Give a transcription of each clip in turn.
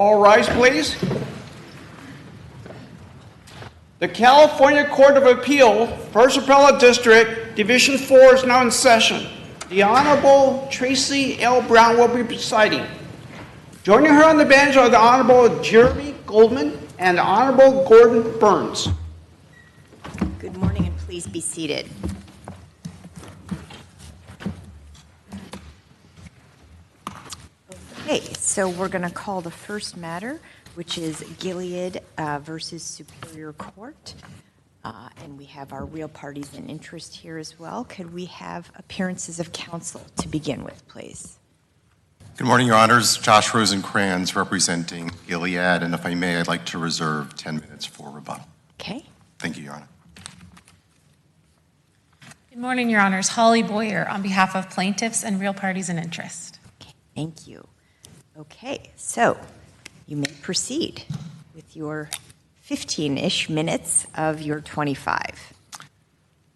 All rise, please. The California Court of Appeal, First Appellate District, Division 4 is now in session. The Honorable Tracy L. Brown will be presiding. Joining her on the bench are the Honorable Jeremy Goldman and the Honorable Gordon Burns. Good morning, and please be seated. Okay, so we're going to call the first matter, which is Gilead versus Superior Court. And we have our real parties in interest here as well. Could we have appearances of counsel to begin with, please? Good morning, Your Honors. Josh Rosencrans representing Gilead, and if I may, I'd like to reserve 10 minutes for rebuttal. Okay. Thank you, Your Honor. Good morning, Your Honors. Holly Boyer on behalf of plaintiffs and real parties in interest. Okay, thank you. Okay, so you may proceed with your 15-ish minutes of your 25.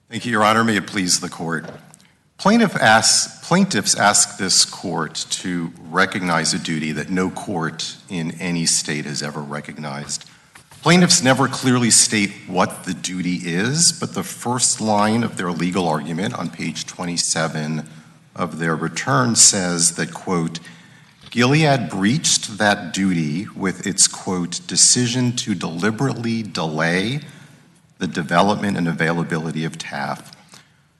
Thank you, Your Honor. May it please the Court. Plaintiffs ask this Court to recognize a duty that no court in any state has ever recognized. Plaintiffs never clearly state what the duty is, but the first line of their legal argument on page 27 of their return says that, quote, Gilead breached that duty with its, quote, decision to deliberately delay the development and availability of TAF.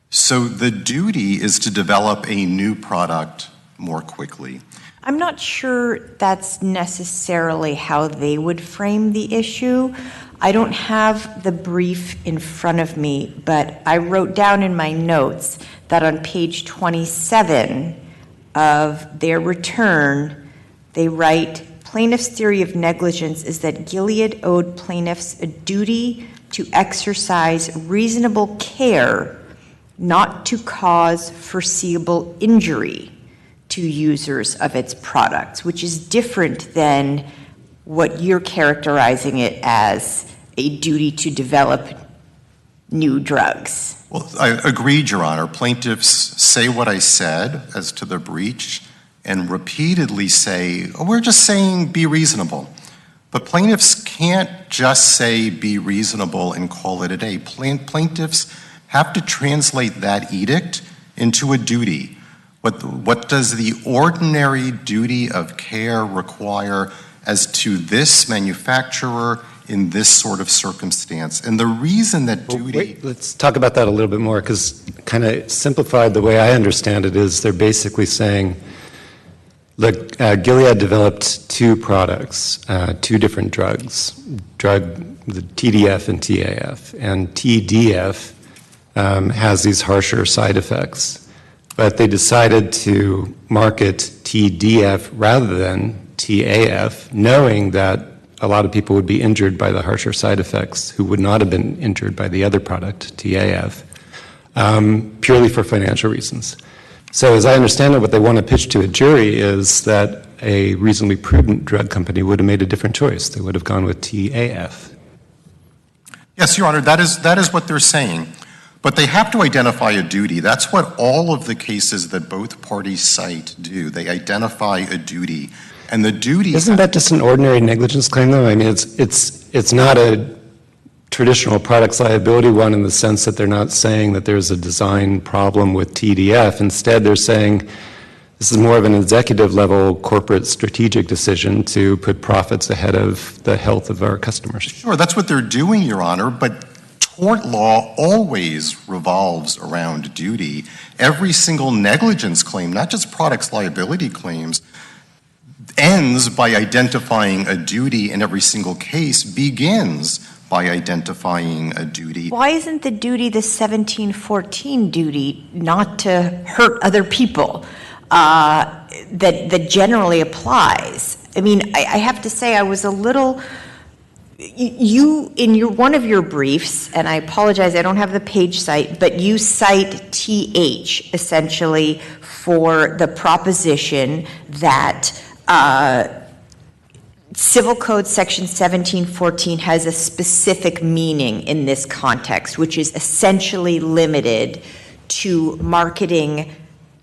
So the duty is to develop a new product more quickly. I'm not sure that's necessarily how they would frame the issue. I don't have the brief in front of me, but I wrote down in my notes that on page 27 of their return, they write, plaintiff's theory of negligence is that Gilead owed plaintiffs a duty to exercise reasonable care not to cause foreseeable injury to users of its products, which is different than what you're characterizing it as a duty to develop new drugs. Well, I agreed, Your Honor. Plaintiffs say what I said as to the breach and repeatedly say, oh, we're just saying be reasonable. But plaintiffs can't just say be reasonable and call it a day. Plaintiffs have to translate that edict into a duty. What does the ordinary duty of care require as to this manufacturer in this sort of circumstance? And the reason that duty... Wait, let's talk about that a little bit more, because kind of simplified the way I understand it is they're basically saying, look, Gilead developed two products, two different drugs, the TDF and TAF. And TDF has these harsher side effects. But they decided to market TDF rather than TAF, knowing that a lot of people would be injured by the harsher side effects who would not have been injured by the other product, TAF, purely for financial reasons. So as I understand it, what they want to pitch to a jury is that a reasonably prudent drug company would have made a different choice. They would have gone with TAF. Yes, Your Honor, that is what they're saying. But they have to identify a duty. That's what all of the cases that both parties cite do. They identify a duty. And the duty... Isn't that just an ordinary negligence claim, though? I mean, it's not a traditional products liability one in the sense that they're not saying that there's a design problem with TDF. Instead, they're saying this is more of an executive-level corporate strategic decision to put profits ahead of the health of our customers. Sure, that's what they're doing, Your Honor, but tort law always revolves around duty. Every single negligence claim, not just products liability claims, ends by identifying a duty, and every single case begins by identifying a duty. Why isn't the duty the 1714 duty not to hurt other people that generally applies? I mean, I have to say I was a little... You, in one of your briefs, and I apologize, I don't have the page cite, but you cite TH, essentially, for the proposition that Civil Code Section 1714 has a specific meaning in this context, which is essentially limited to marketing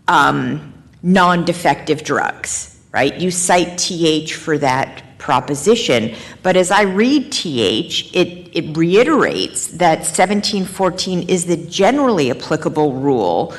non-defective drugs, right? You cite TH for that proposition. But as I read TH, it reiterates that 1714 is the generally applicable rule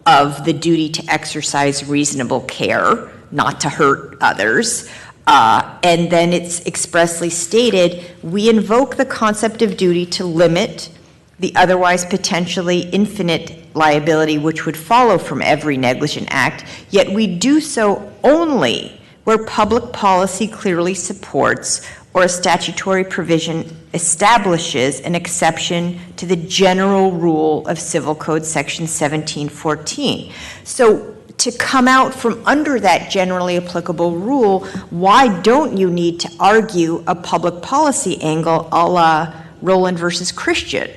of the duty to exercise reasonable care, not to hurt others. And then it's expressly stated, we invoke the concept of duty to limit the otherwise potentially infinite liability which would follow from every negligent act, yet we do so only where public policy clearly supports or a statutory provision establishes an exception to the general rule of Civil Code Section 1714. So to come out from under that generally applicable rule, why don't you need to argue a public policy angle a la Rowland versus Christian?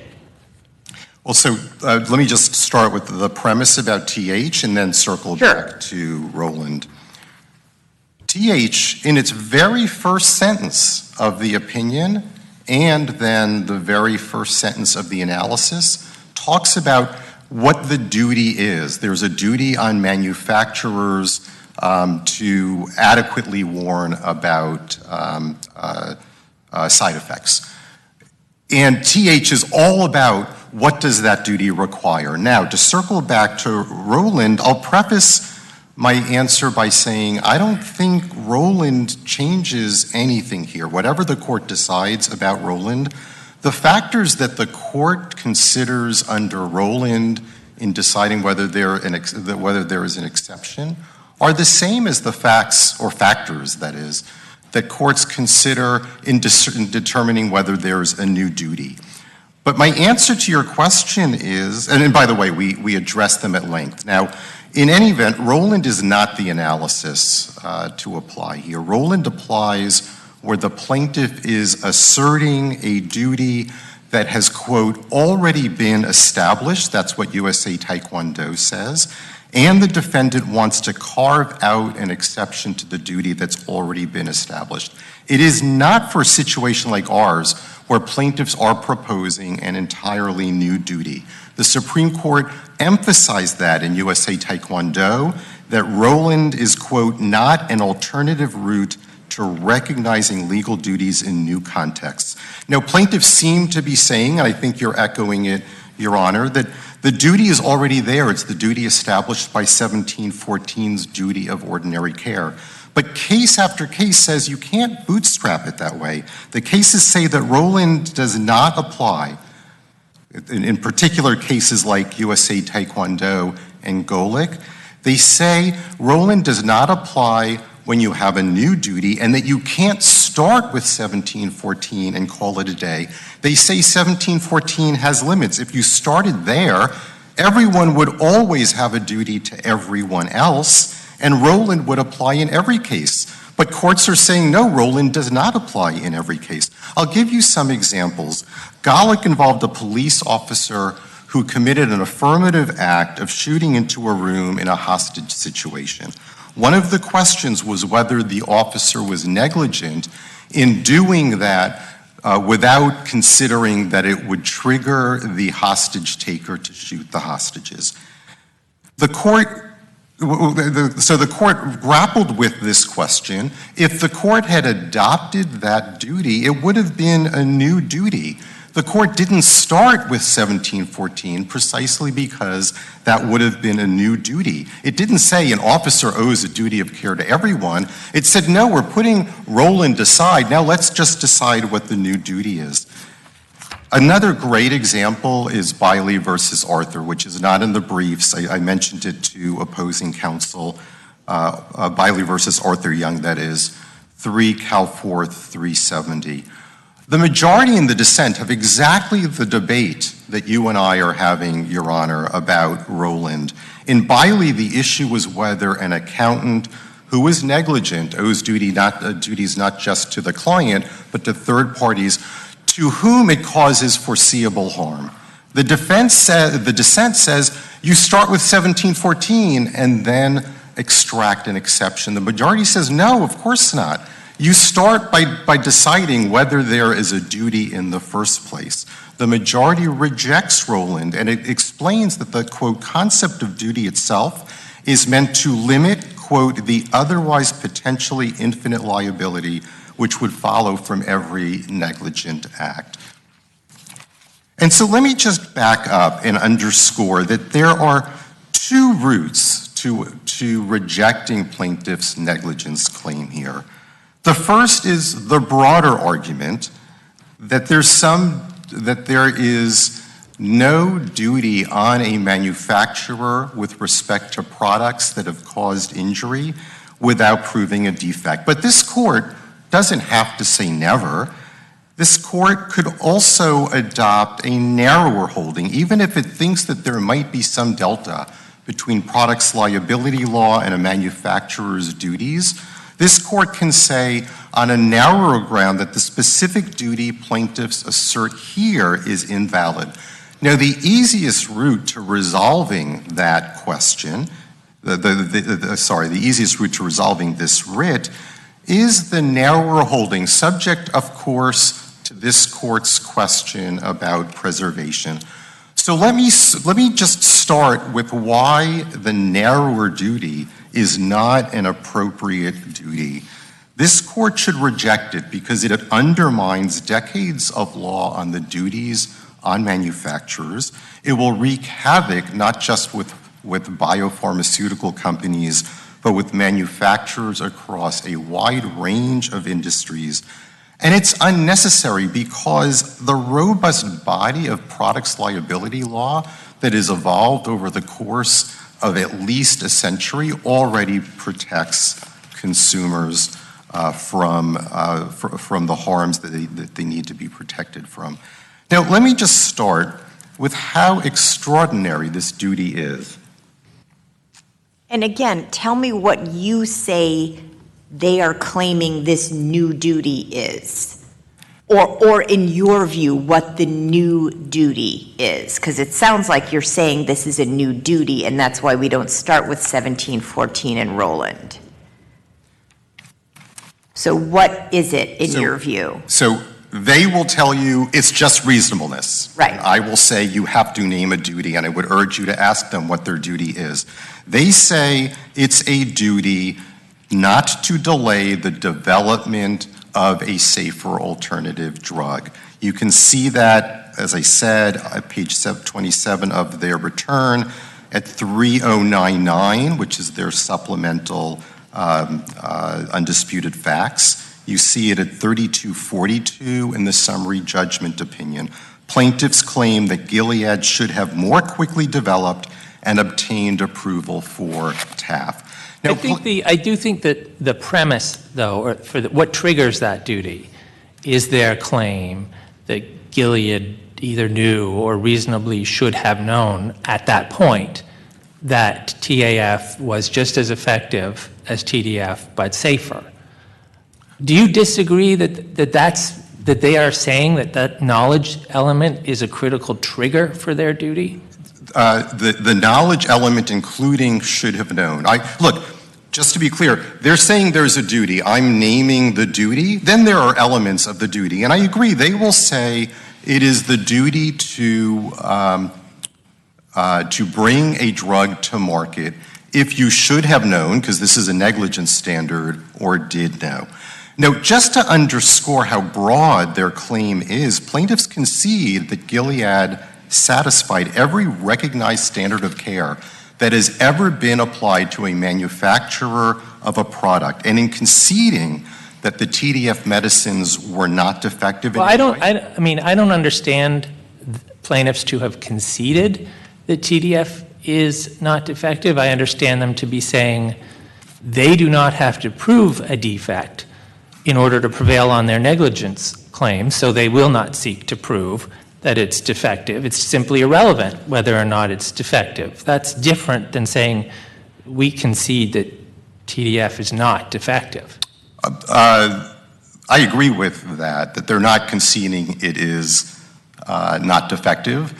Well, so let me just start with the premise about TH and then circle back to Rowland. TH, in its very first sentence of the opinion and then the very first sentence of the analysis, talks about what the duty is. There's a duty on manufacturers to adequately warn about side effects. And TH is all about what does that duty require. Now, to circle back to Rowland, I'll preface my answer by saying I don't think Rowland changes anything here. Whatever the court decides about Rowland, the factors that the court considers under Rowland in deciding whether there is an exception are the same as the facts or factors, that is, that courts consider in determining whether there's a new duty. But my answer to your question is, and by the way, we address them at length. Now, in any event, Rowland is not the analysis to apply here. Rowland applies where the plaintiff is asserting a duty that has, quote, already been established, that's what USA Taekwondo says, and the defendant wants to carve out an exception to the duty that's already been established. It is not for a situation like ours where plaintiffs are proposing an entirely new duty. The Supreme Court emphasized that in USA Taekwondo, that Rowland is, quote, not an alternative route to recognizing legal duties in new contexts. Now, plaintiffs seem to be saying, and I think you're echoing it, Your Honor, that the duty is already there. It's the duty established by 1714's duty of ordinary care. But case after case says you can't bootstrap it that way. The cases say that Rowland does not apply, in particular cases like USA Taekwondo and Golick. They say Rowland does not apply when you have a new duty and that you can't start with 1714 and call it a day. They say 1714 has limits. If you started there, everyone would always have a duty to everyone else, and Rowland would apply in every case. But courts are saying, no, Rowland does not apply in every case. I'll give you some examples. Golick involved a police officer who committed an affirmative act of shooting into a room in a hostage situation. One of the questions was whether the officer was negligent in doing that without considering that it would trigger the hostage taker to shoot the hostages. So the court grappled with this question. If the court had adopted that duty, it would have been a new duty. The court didn't start with 1714 precisely because that would have been a new duty. It didn't say an officer owes a duty of care to everyone. It said, no, we're putting Rowland aside. Now let's just decide what the new duty is. Another great example is Biley versus Arthur, which is not in the briefs. I mentioned it to opposing counsel. Biley versus Arthur Young, that is, 3 Cal 4th 370. The majority and the dissent have exactly the debate that you and I are having, Your Honor, about Rowland. In Biley, the issue was whether an accountant who is negligent owes duties not just to the client, but to third parties to whom it causes foreseeable harm. The dissent says you start with 1714 and then extract an exception. The majority says no, of course not. You start by deciding whether there is a duty in the first place. The majority rejects Rowland, and it explains that the, quote, concept of duty itself is meant to limit, quote, the otherwise potentially infinite liability which would follow from every negligent act. And so let me just back up and underscore that there are two routes to rejecting plaintiff's negligence claim here. The first is the broader argument that there is no duty on a manufacturer with respect to products that have caused injury without proving a defect. But this court doesn't have to say never. This court could also adopt a narrower holding, even if it thinks that there might be some delta between products liability law and a manufacturer's duties. This court can say on a narrower ground that the specific duty plaintiffs assert here is invalid. Now, the easiest route to resolving that question, the easiest route to resolving this writ is the narrower holding, subject, of course, to this court's question about preservation. So let me just start with why the narrower duty is not an appropriate duty. This court should reject it because it undermines decades of law on the duties on manufacturers. It will wreak havoc not just with biopharmaceutical companies, but with manufacturers across a wide range of industries. And it's unnecessary because the robust body of products liability law that has evolved over the course of at least a century already protects consumers from the harms that they need to be protected from. Now, let me just start with how extraordinary this duty is. And again, tell me what you say they are claiming this new duty is, or in your view, what the new duty is, because it sounds like you're saying this is a new duty, and that's why we don't start with 1714 and Roland. So what is it in your view? So they will tell you it's just reasonableness. Right. I will say you have to name a duty, and I would urge you to ask them what their duty is. They say it's a duty not to delay the development of a safer alternative drug. You can see that, as I said, at page 27 of their return, at 3099, which is their supplemental undisputed facts. You see it at 3242 in the summary judgment opinion. Plaintiffs claim that Gilead should have more quickly developed and obtained approval for TAF. Now, I do think that the premise, though, or what triggers that duty is their claim that Gilead either knew or reasonably should have known at that point that TAF was just as effective as TDF, but safer. Do you disagree that they are saying that knowledge element is a critical trigger for their duty? The knowledge element, including should have known. Look, just to be clear, they're saying there's a duty. I'm naming the duty. Then there are elements of the duty. And I agree, they will say it is the duty to bring a drug to market if you should have known, because this is a negligence standard, or did know. Now, just to underscore how broad their claim is, plaintiffs concede that Gilead satisfied every recognized standard of care that has ever been applied to a manufacturer of a product. And in conceding that the TDF medicines were not defective. Well, I don't understand plaintiffs to have conceded that TDF is not defective. I understand them to be saying they do not have to prove a defect in order to prevail on their negligence claim, so they will not seek to prove that it's defective. It's simply irrelevant whether or not it's defective. That's different than saying we concede that TDF is not defective. I agree with that they're not conceding it is not defective,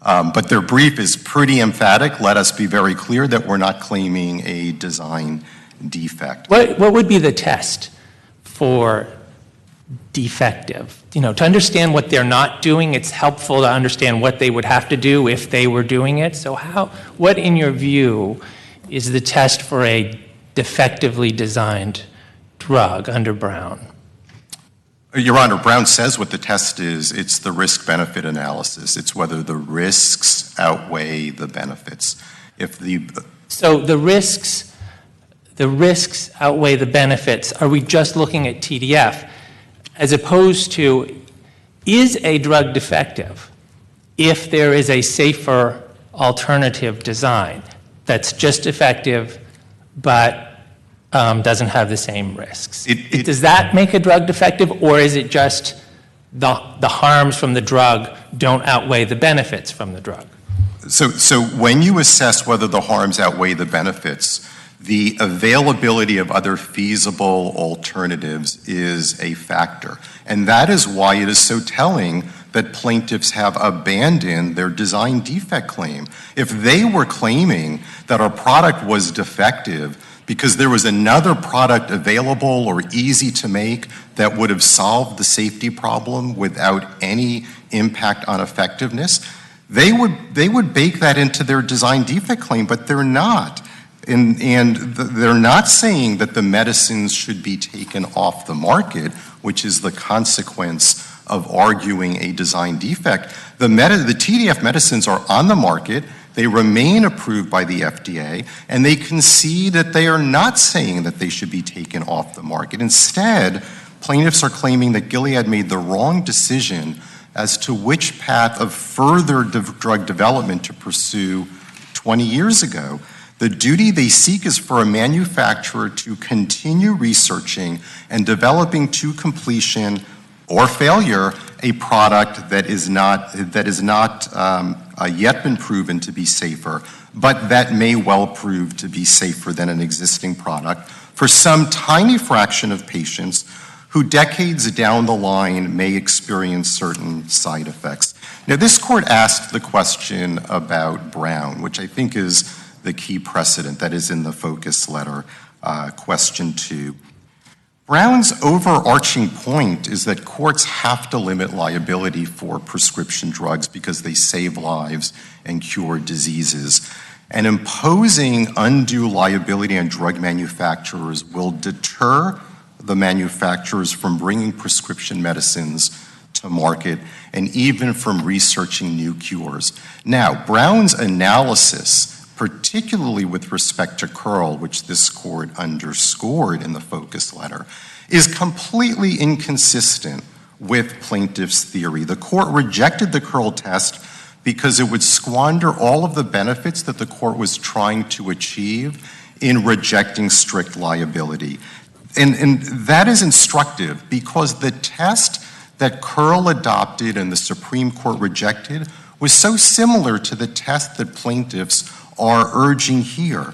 but their brief is pretty emphatic. Let us be very clear that we're not claiming a design defect. What would be the test for defective? To understand what they're not doing, it's helpful to understand what they would have to do if they were doing it. So what in your view is the test for a defectively designed drug under Brown? Your Honor, Brown says what the test is. It's the risk-benefit analysis. It's whether the risks outweigh the benefits. So the risks outweigh the benefits. Are we just looking at TDF as opposed to, is a drug defective if there is a safer alternative design that's just effective but doesn't have the same risks? Does that make a drug defective, or is it just the harms from the drug don't outweigh the benefits from the drug? So when you assess whether the harms outweigh the benefits, the availability of other feasible alternatives is a factor. And that is why it is so telling that plaintiffs have abandoned their design defect claim. If they were claiming that our product was defective because there was another product available or easy to make that would have solved the safety problem without any impact on effectiveness, they would bake that into their design defect claim, but they're not. And they're not saying that the medicines should be taken off the market, which is the consequence of arguing a design defect. The TDF medicines are on the market. They remain approved by the FDA, and they concede that they are not saying that they should be taken off the market. Instead, plaintiffs are claiming that Gilead made the wrong decision as to which path of further drug development to pursue 20 years ago. The duty they seek is for a manufacturer to continue researching and developing to completion or failure a product that is not yet been proven to be safer, but that may well prove to be safer than an existing product for some tiny fraction of patients who decades down the line may experience certain side effects. Now, this court asked the question about Brown, which I think is the key precedent that is in the focus letter, question 2. Brown's overarching point is that courts have to limit liability for prescription drugs because they save lives and cure diseases. And imposing undue liability on drug manufacturers will deter the manufacturers from bringing prescription medicines to market and even from researching new cures. Now, Brown's analysis, particularly with respect to Curl, which this court underscored in the focus letter, is completely inconsistent with plaintiff's theory. The court rejected the Curl test because it would squander all of the benefits that the court was trying to achieve in rejecting strict liability. And that is instructive because the test that Curl adopted and the Supreme Court rejected was so similar to the test that plaintiffs are urging here.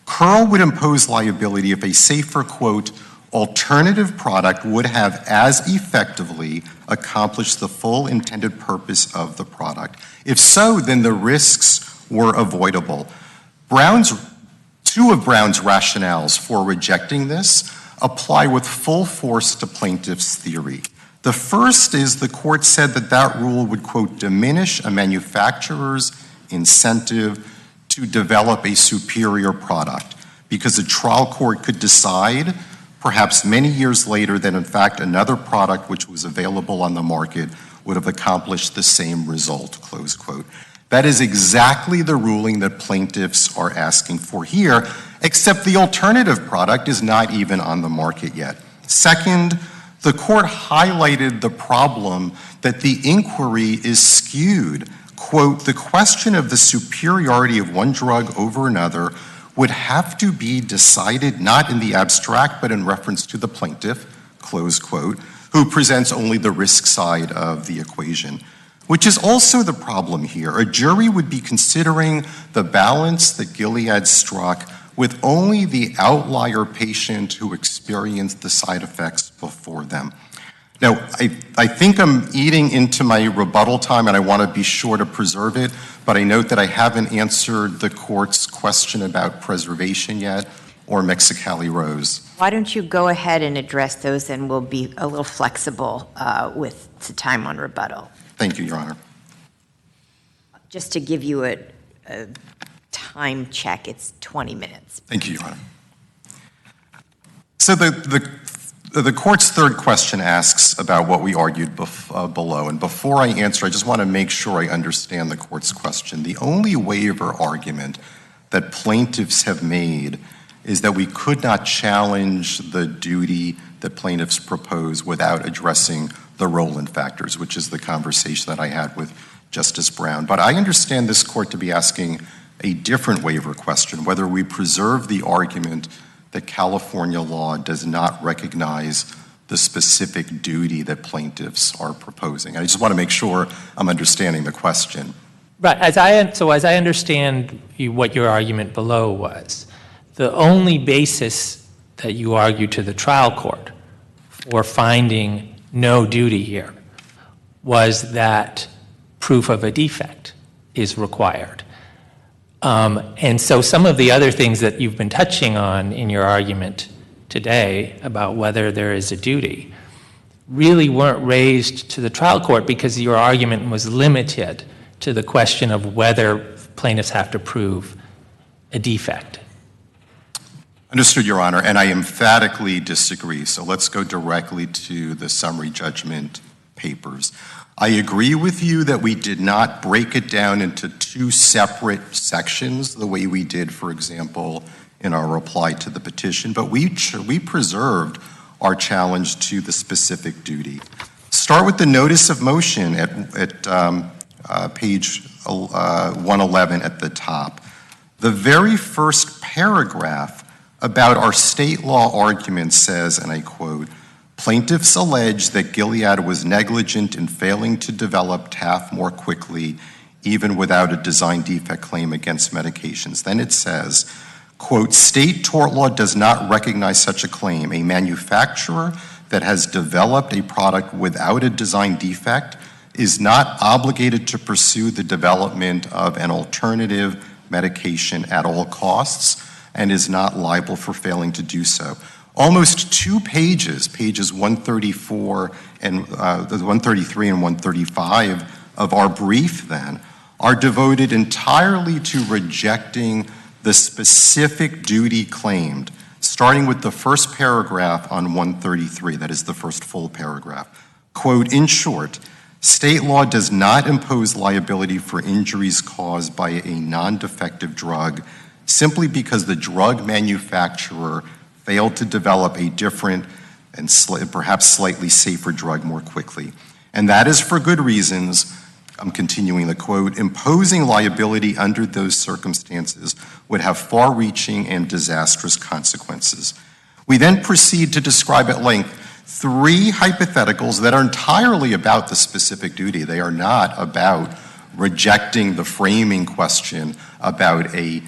Curl would impose liability if a safer, quote, alternative product would have as effectively accomplished the full intended purpose of the product. If so, then the risks were avoidable. Two of Brown's rationales for rejecting this apply with full force to plaintiff's theory. The first is the court said that that rule would, quote, diminish a manufacturer's incentive to develop a superior product because a trial court could decide perhaps many years later that in fact another product which was available on the market would have accomplished the same result, close quote. That is exactly the ruling that plaintiffs are asking for here, except the alternative product is not even on the market yet. Second, the court highlighted the problem that the inquiry is skewed. Quote, the question of the superiority of one drug over another would have to be decided not in the abstract, but in reference to the plaintiff, close quote, who presents only the risk side of the equation, which is also the problem here. A jury would be considering the balance that Gilead struck with only the outlier patient who experienced the side effects before them. Now, I think I'm eating into my rebuttal time, and I want to be sure to preserve it, but I note that I haven't answered the court's question about preservation yet, or Mexicali Rose. Why don't you go ahead and address those, and we'll be a little flexible with the time on rebuttal. Thank you, Your Honor. Just to give you a time check, it's 20 minutes. Thank you, Your Honor. So The court's third question asks about what we argued below. And before I answer, I just want to make sure I understand the court's question. The only waiver argument that plaintiffs have made is that we could not challenge the duty that plaintiffs propose without addressing the Rowland factors, which is the conversation that I had with Justice Brown. But I understand this court to be asking a different waiver question, whether we preserve the argument that California law does not recognize the specific duty that plaintiffs are proposing. I just want to make sure I'm understanding the question. Right. So as I understand what your argument below was, the only basis that you argued to the trial court for finding no duty here was that proof of a defect is required. And so some of the other things that you've been touching on in your argument today about whether there is a duty really weren't raised to the trial court because your argument was limited to the question of whether plaintiffs have to prove a defect. Understood, Your Honor, and I emphatically disagree. So let's go directly to the summary judgment papers. I agree with you that we did not break it down into two separate sections the way we did, for example, in our reply to the petition, but we preserved our challenge to the specific duty. Start with the notice of motion at page 111 at the top. The very first paragraph about our state law argument says, and I quote, "Plaintiffs allege that Gilead was negligent in failing to develop TAF more quickly, even without a design defect claim against medications." Then it says, quote, "State tort law does not recognize such a claim. A manufacturer that has developed a product without a design defect is not obligated to pursue the development of an alternative medication at all costs and is not liable for failing to do so." Almost 2 pages, pages 134 and 133 and 135 of our brief then are devoted entirely to rejecting the specific duty claimed, starting with the first paragraph on 133, that is the first full paragraph. Quote, "In short, state law does not impose liability for injuries caused by a non-defective drug simply because the drug manufacturer failed to develop a different and perhaps slightly safer drug more quickly. And that is for good reasons." I'm continuing the quote, "Imposing liability under those circumstances would have far-reaching and disastrous consequences." We then proceed to describe at length 3 hypotheticals that are entirely about the specific duty. They are not about rejecting the framing question about a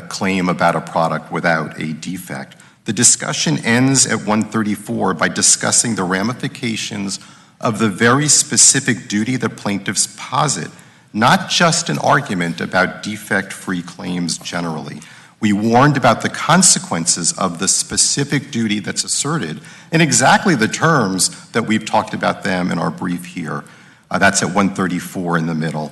claim about a product without a defect. The discussion ends at 134 by discussing the ramifications of the very specific duty that plaintiffs posit, not just an argument about defect-free claims generally. We warned about the consequences of the specific duty that's asserted in exactly the terms that we've talked about them in our brief here. That's at 134 in the middle.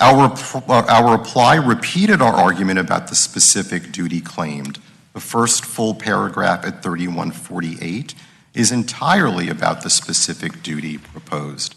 Our reply repeated our argument about the specific duty claimed. The first full paragraph at 3148 is entirely about the specific duty proposed.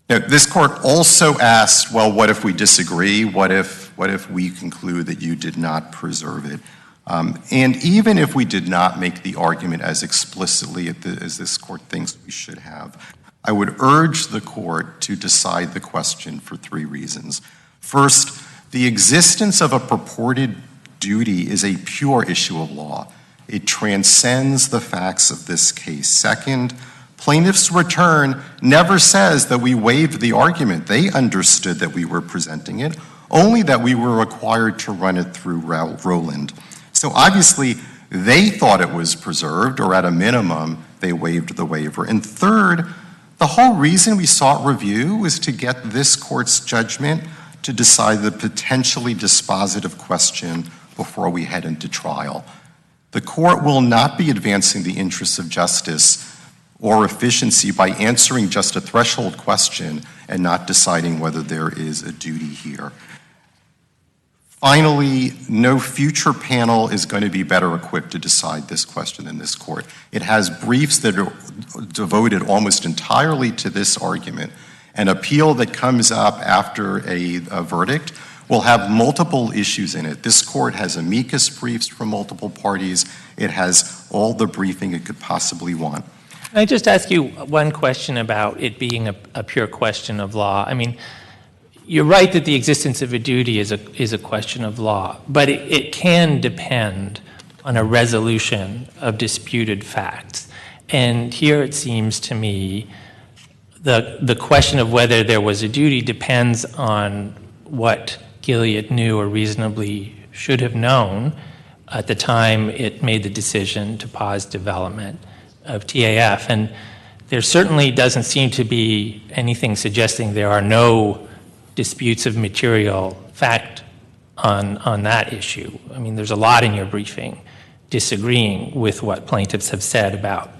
Now, this court also asked, well, what if we disagree? What if we conclude that you did not preserve it? And even if we did not make the argument as explicitly as this court thinks we should have, I would urge the court to decide the question for 3 reasons. First, the existence of a purported duty is a pure issue of law. It transcends the facts of this case. Second, plaintiff's return never says that we waived the argument. They understood that we were presenting it, only that we were required to run it through Rowland. So obviously, they thought it was preserved, or at a minimum, they waived the waiver. And third, the whole reason we sought review was to get this court's judgment to decide the potentially dispositive question before we head into trial. The court will not be advancing the interests of justice or efficiency by answering just a threshold question and not deciding whether there is a duty here. Finally, no future panel is going to be better equipped to decide this question than this court. It has briefs that are devoted almost entirely to this argument. An appeal that comes up after a verdict will have multiple issues in it. This court has amicus briefs from multiple parties. It has all the briefing it could possibly want. Can I just ask you one question about it being a pure question of law? I mean, you're right that the existence of a duty is a question of law, but it can depend on a resolution of disputed facts. And here it seems to me the question of whether there was a duty depends on what Gilead knew or reasonably should have known at the time it made the decision to pause development of TAF. And there certainly doesn't seem to be anything suggesting there are no disputes of material fact on that issue. I mean, there's a lot in your briefing disagreeing with what plaintiffs have said about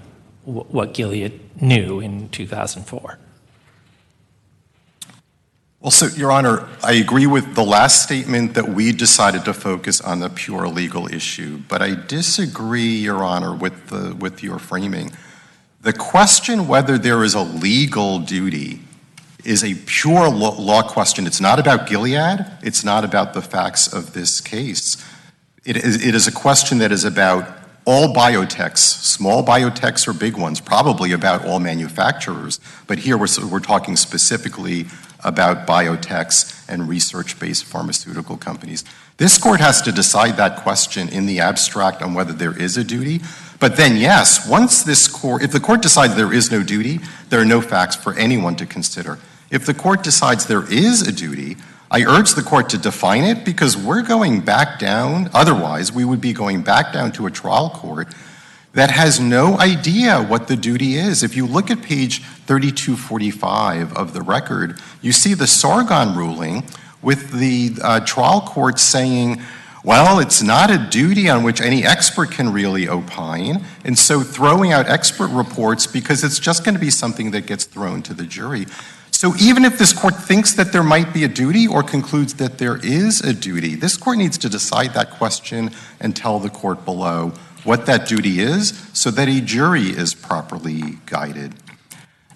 what Gilead knew in 2004. Well, so, Your Honor, I agree with the last statement that we decided to focus on the pure legal issue, but I disagree, Your Honor, with your framing. The question whether there is a legal duty is a pure law question. It's not about Gilead. It's not about the facts of this case. It is a question that is about all biotechs, small biotechs or big ones, probably about all manufacturers, but here we're talking specifically about biotechs and research-based pharmaceutical companies. This court has to decide that question in the abstract on whether there is a duty, but then yes, if the court decides there is no duty, there are no facts for anyone to consider. If the court decides there is a duty, I urge the court to define it because we're going back down, otherwise we would be going back down to a trial court that has no idea what the duty is. If you look at page 3245 of the record, you see the Sargon ruling with the trial court saying, well, it's not a duty on which any expert can really opine, and so throwing out expert reports because it's just going to be something that gets thrown to the jury. So even if this court thinks that there might be a duty or concludes that there is a duty, this court needs to decide that question and tell the court below what that duty is so that a jury is properly guided.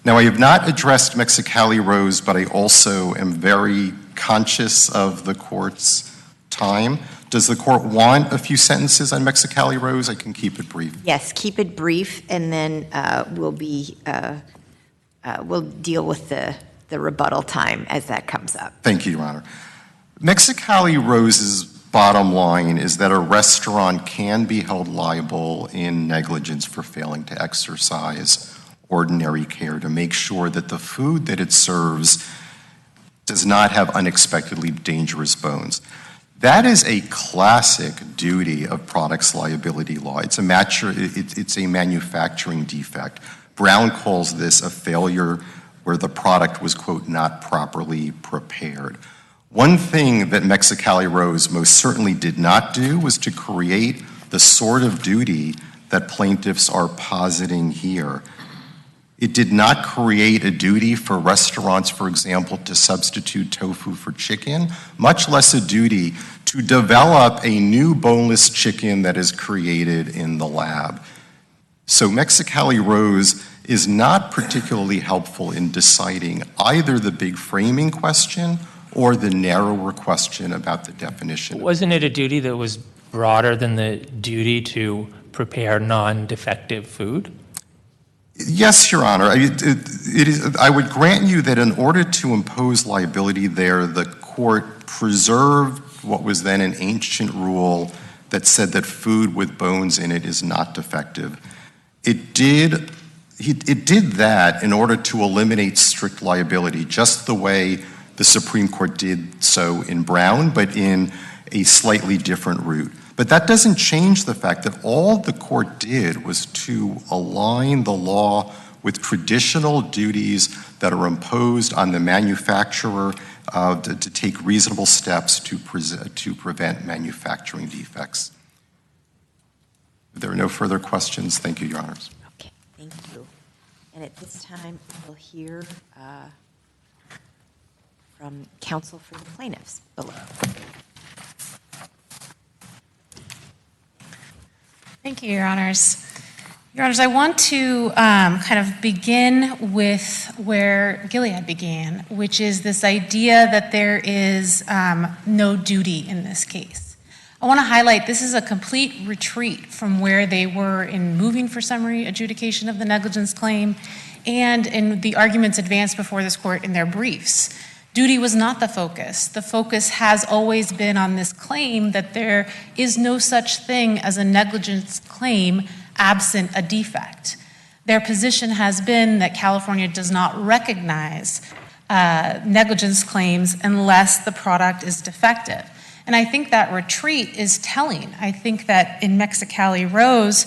Now, I have not addressed Mexicali Rose, but I also am very conscious of the court's time. Does the court want a few sentences on Mexicali Rose? I can keep it brief. Yes, keep it brief, and then we'll deal with the rebuttal time as that comes up. Thank you, Your Honor. Mexicali Rose's bottom line is that a restaurant can be held liable in negligence for failing to exercise ordinary care to make sure that the food that it serves does not have unexpectedly dangerous bones. That is a classic duty of products liability law. It's a manufacturing defect. Brown calls this a failure where the product was, quote, not properly prepared. One thing that Mexicali Rose most certainly did not do was to create the sort of duty that plaintiffs are positing here. It did not create a duty for restaurants, for example, to substitute tofu for chicken, much less a duty to develop a new boneless chicken that is created in the lab. So Mexicali Rose is not particularly helpful in deciding either the big framing question or the narrower question about the definition. Wasn't it a duty that was broader than the duty to prepare non-defective food? Yes, Your Honor. I would grant you that in order to impose liability there, the court preserved what was then an ancient rule that said that food with bones in it is not defective. It did that in order to eliminate strict liability, just the way the Supreme Court did so in Brown, but in a slightly different route. But that doesn't change the fact that all the court did was to align the law with traditional duties that are imposed on the manufacturer to take reasonable steps to prevent manufacturing defects. If there are no further questions, thank you, Your Honors. Okay, thank you. And at this time, we'll hear from counsel for the plaintiffs below. Thank you, Your Honors. Your Honors, I want to kind of begin with where Gilead began, which is this idea that there is no duty in this case. I want to highlight this is a complete retreat from where they were in moving for summary adjudication of the negligence claim and in the arguments advanced before this court in their briefs. Duty was not the focus. The focus has always been on this claim that there is no such thing as a negligence claim absent a defect. Their position has been that California does not recognize negligence claims unless the product is defective. And I think that retreat is telling. I think that in Mexicali Rose,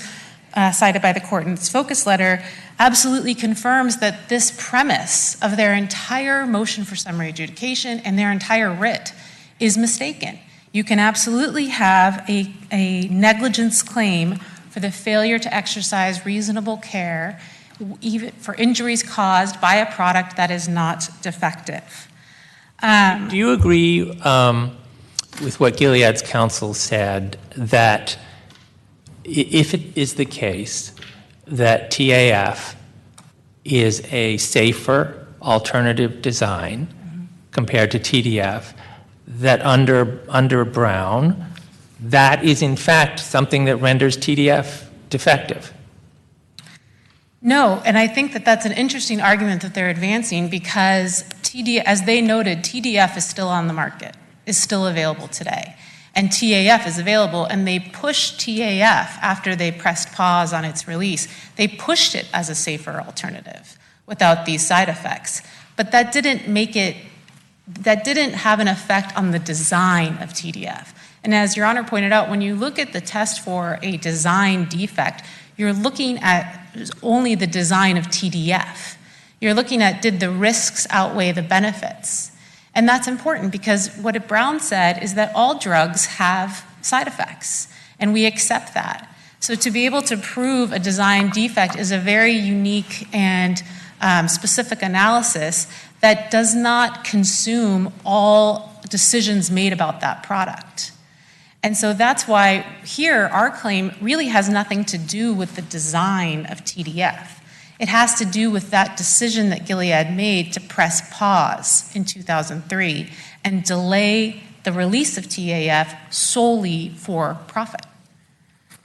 cited by the court in its focus letter, absolutely confirms that this premise of their entire motion for summary adjudication and their entire writ is mistaken. You can absolutely have a negligence claim for the failure to exercise reasonable care, even for injuries caused by a product that is not defective. Do you agree with what Gilead's counsel said, that if it is the case that TAF is a safer alternative design compared to TDF, that under Brown, that is in fact something that renders TDF defective? No, and I think that that's an interesting argument that they're advancing because as they noted, TDF is still on the market, is still available today. And TAF is available, and they pushed TAF after they pressed pause on its release. They pushed it as a safer alternative without these side effects. But that didn't have an effect on the design of TDF. And as Your Honor pointed out, when you look at the test for a design defect, you're looking at only the design of TDF. You're looking at, did the risks outweigh the benefits? And that's important because what Brown said is that all drugs have side effects, and we accept that. So to be able to prove a design defect is a very unique and specific analysis that does not consume all decisions made about that product. And so that's why here our claim really has nothing to do with the design of TDF. It has to do with that decision that Gilead made to press pause in 2003 and delay the release of TAF solely for profit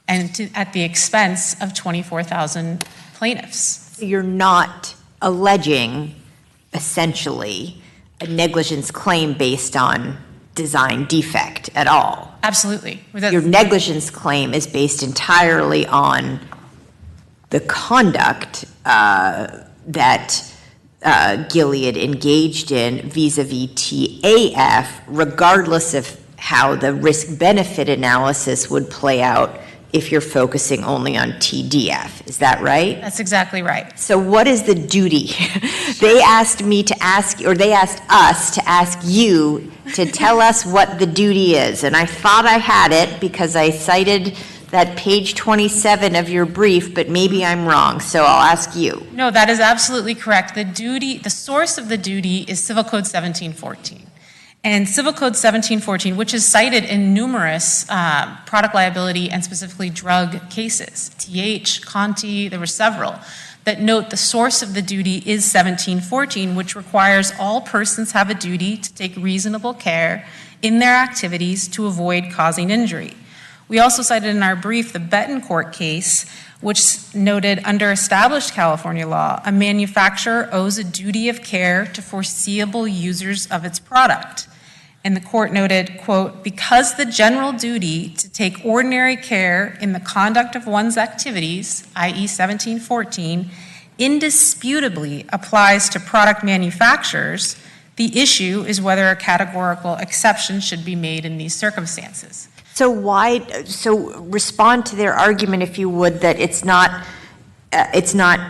and at the expense of 24,000 plaintiffs. You're not alleging, essentially, a negligence claim based on design defect at all. Absolutely. Your negligence claim is based entirely on the conduct that Gilead engaged in vis-a-vis TAF, regardless of how the risk-benefit analysis would play out if you're focusing only on TDF. Is that right? That's exactly right. So what is the duty? They asked us to ask you to tell us what the duty is. And I thought I had it because I cited that page 27 of your brief, but maybe I'm wrong, so I'll ask you. No, that is absolutely correct. The source of the duty is Civil Code 1714. And Civil Code 1714, which is cited in numerous product liability and specifically drug cases, TH, Conti, there were several, that note the source of the duty is 1714, which requires all persons have a duty to take reasonable care in their activities to avoid causing injury. We also cited in our brief the Betancourt case, which noted under established California law, a manufacturer owes a duty of care to foreseeable users of its product. And the court noted, quote, because the general duty to take ordinary care in the conduct of one's activities, i.e. 1714, indisputably applies to product manufacturers, the issue is whether a categorical exception should be made in these circumstances. So respond to their argument, if you would, that it's not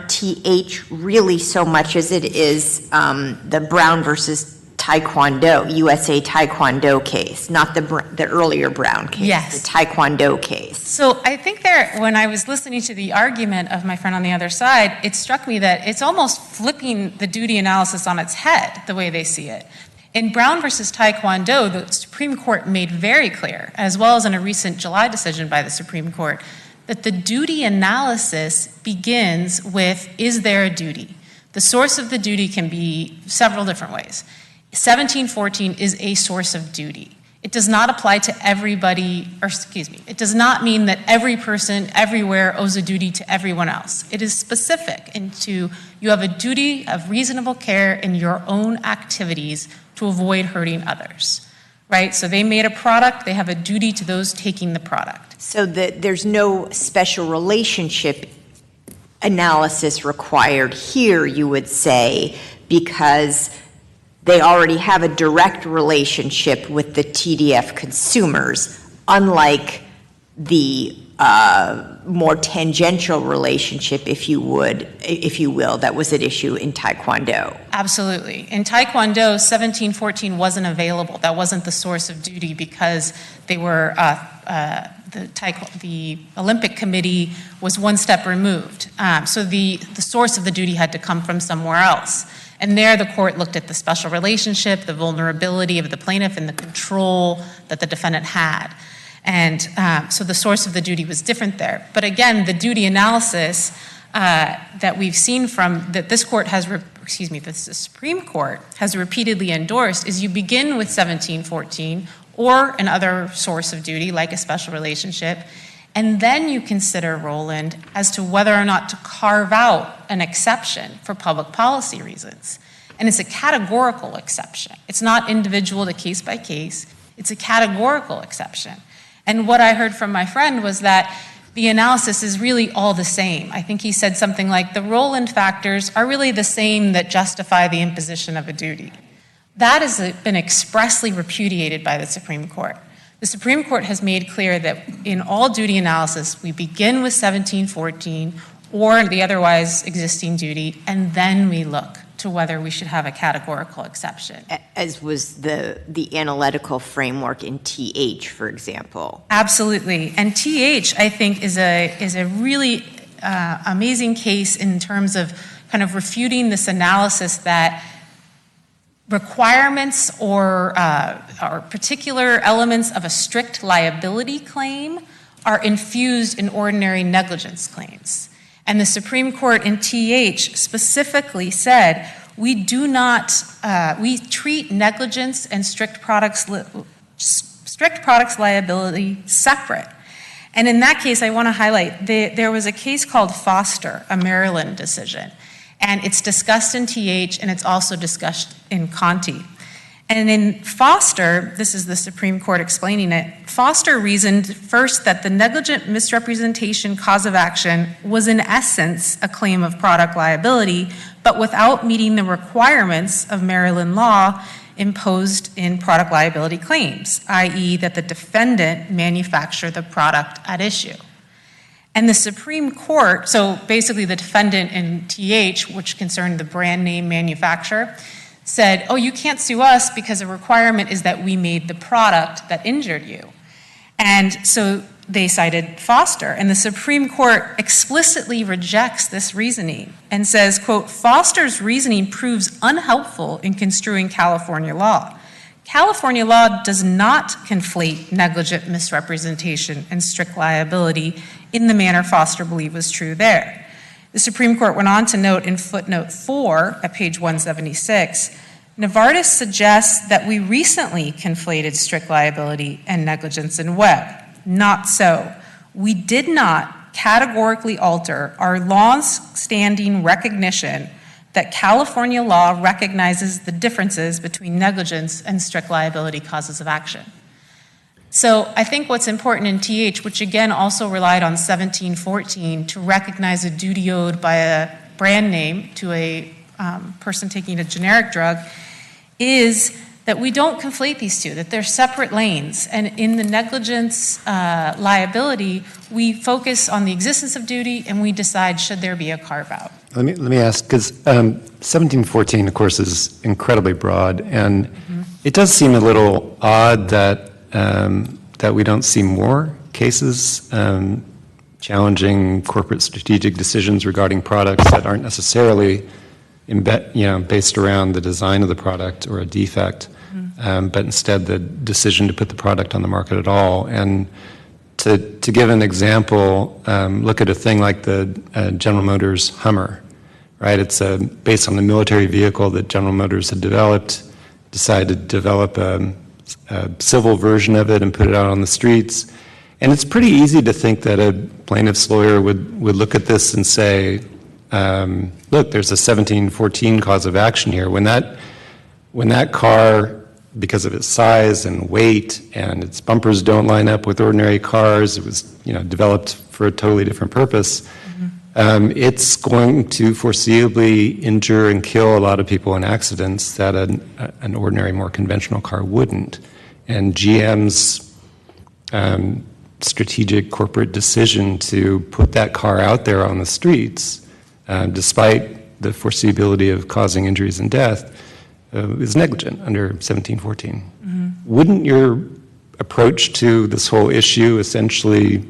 TH really so much as it is the Brown versus Taekwondo, USA Taekwondo case, not the earlier Brown case, yes. The Taekwondo case. So I think when I was listening to the argument of my friend on the other side, it struck me that it's almost flipping the duty analysis on its head, the way they see it. In Brown versus Taekwondo, the Supreme Court made very clear, as well as in a recent July decision by the Supreme Court, that the duty analysis begins with, is there a duty? The source of the duty can be several different ways. 1714 is a source of duty. It does not apply to everybody, or excuse me, it does not mean that every person everywhere owes a duty to everyone else. It is specific into you have a duty of reasonable care in your own activities to avoid hurting others, right? So they made a product, they have a duty to those taking the product. So there's no special relationship analysis required here, you would say, because they already have a direct relationship with the TDF consumers, unlike the more tangential relationship, if you will, that was at issue in Taekwondo. Absolutely. In Taekwondo, 1714 wasn't available. That wasn't the source of duty because they were the Olympic Committee was one step removed. So the source of the duty had to come from somewhere else. And there the court looked at the special relationship, the vulnerability of the plaintiff, and the control that the defendant had. And so the source of the duty was different there. But again, the duty analysis that we've seen that this court has, the Supreme Court has repeatedly endorsed is you begin with 1714 or another source of duty like a special relationship, and then you consider, Roland, as to whether or not to carve out an exception for public policy reasons. And it's a categorical exception. It's not individual to case by case. It's a categorical exception. And what I heard from my friend was that the analysis is really all the same. I think he said something like the Roland factors are really the same that justify the imposition of a duty. That has been expressly repudiated by the Supreme Court. The Supreme Court has made clear that in all duty analysis, we begin with 1714 or the otherwise existing duty, and then we look to whether we should have a categorical exception. As was the analytical framework in TH, for example. Absolutely. And TH, I think, is a really amazing case in terms of kind of refuting this analysis that requirements or particular elements of a strict liability claim are infused in ordinary negligence claims. And the Supreme Court in TH specifically said, we treat negligence and strict products liability separate. And in that case, I want to highlight, there was a case called Foster, a Maryland decision. And it's discussed in TH, and it's also discussed in Conti. And in Foster, this is the Supreme Court explaining it, Foster reasoned first that the negligent misrepresentation cause of action was in essence a claim of product liability, but without meeting the requirements of Maryland law imposed in product liability claims, i.e. that the defendant manufacture the product at issue. And the Supreme Court, so basically the defendant in TH, which concerned the brand name manufacturer, said, oh, you can't sue us because the requirement is that we made the product that injured you. And so they cited Foster, and the Supreme Court explicitly rejects this reasoning and says, quote, Foster's reasoning proves unhelpful in construing California law. California law does not conflate negligent misrepresentation and strict liability in the manner Foster believed was true there. The Supreme Court went on to note in footnote 4 at page 176, Novartis suggests that we recently conflated strict liability and negligence in Webb. Not so. We did not categorically alter our long-standing recognition that California law recognizes the differences between negligence and strict liability causes of action. So I think what's important in TH, which again also relied on 1714 to recognize a duty owed by a brand name to a person taking a generic drug, is that we don't conflate these two, that they're separate lanes. And in the negligence liability, we focus on the existence of duty and we decide should there be a carve-out. Let me ask, because 1714, of course, is incredibly broad, and it does seem a little odd that we don't see more cases challenging corporate strategic decisions regarding products that aren't necessarily based around the design of the product or a defect, but instead the decision to put the product on the market at all. And to give an example, look at a thing like the General Motors Hummer, right? It's based on the military vehicle that General Motors had developed, decided to develop a civil version of it and put it out on the streets. And it's pretty easy to think that a plaintiff's lawyer would look at this and say, look, there's a 1714 cause of action here. When that car, because of its size and weight and its bumpers don't line up with ordinary cars, it was developed for a totally different purpose, it's going to foreseeably injure and kill a lot of people in accidents that an ordinary, more conventional car wouldn't. And GM's strategic corporate decision to put that car out there on the streets, despite the foreseeability of causing injuries and death, is negligent under 1714. Mm-hmm. Wouldn't your approach to this whole issue essentially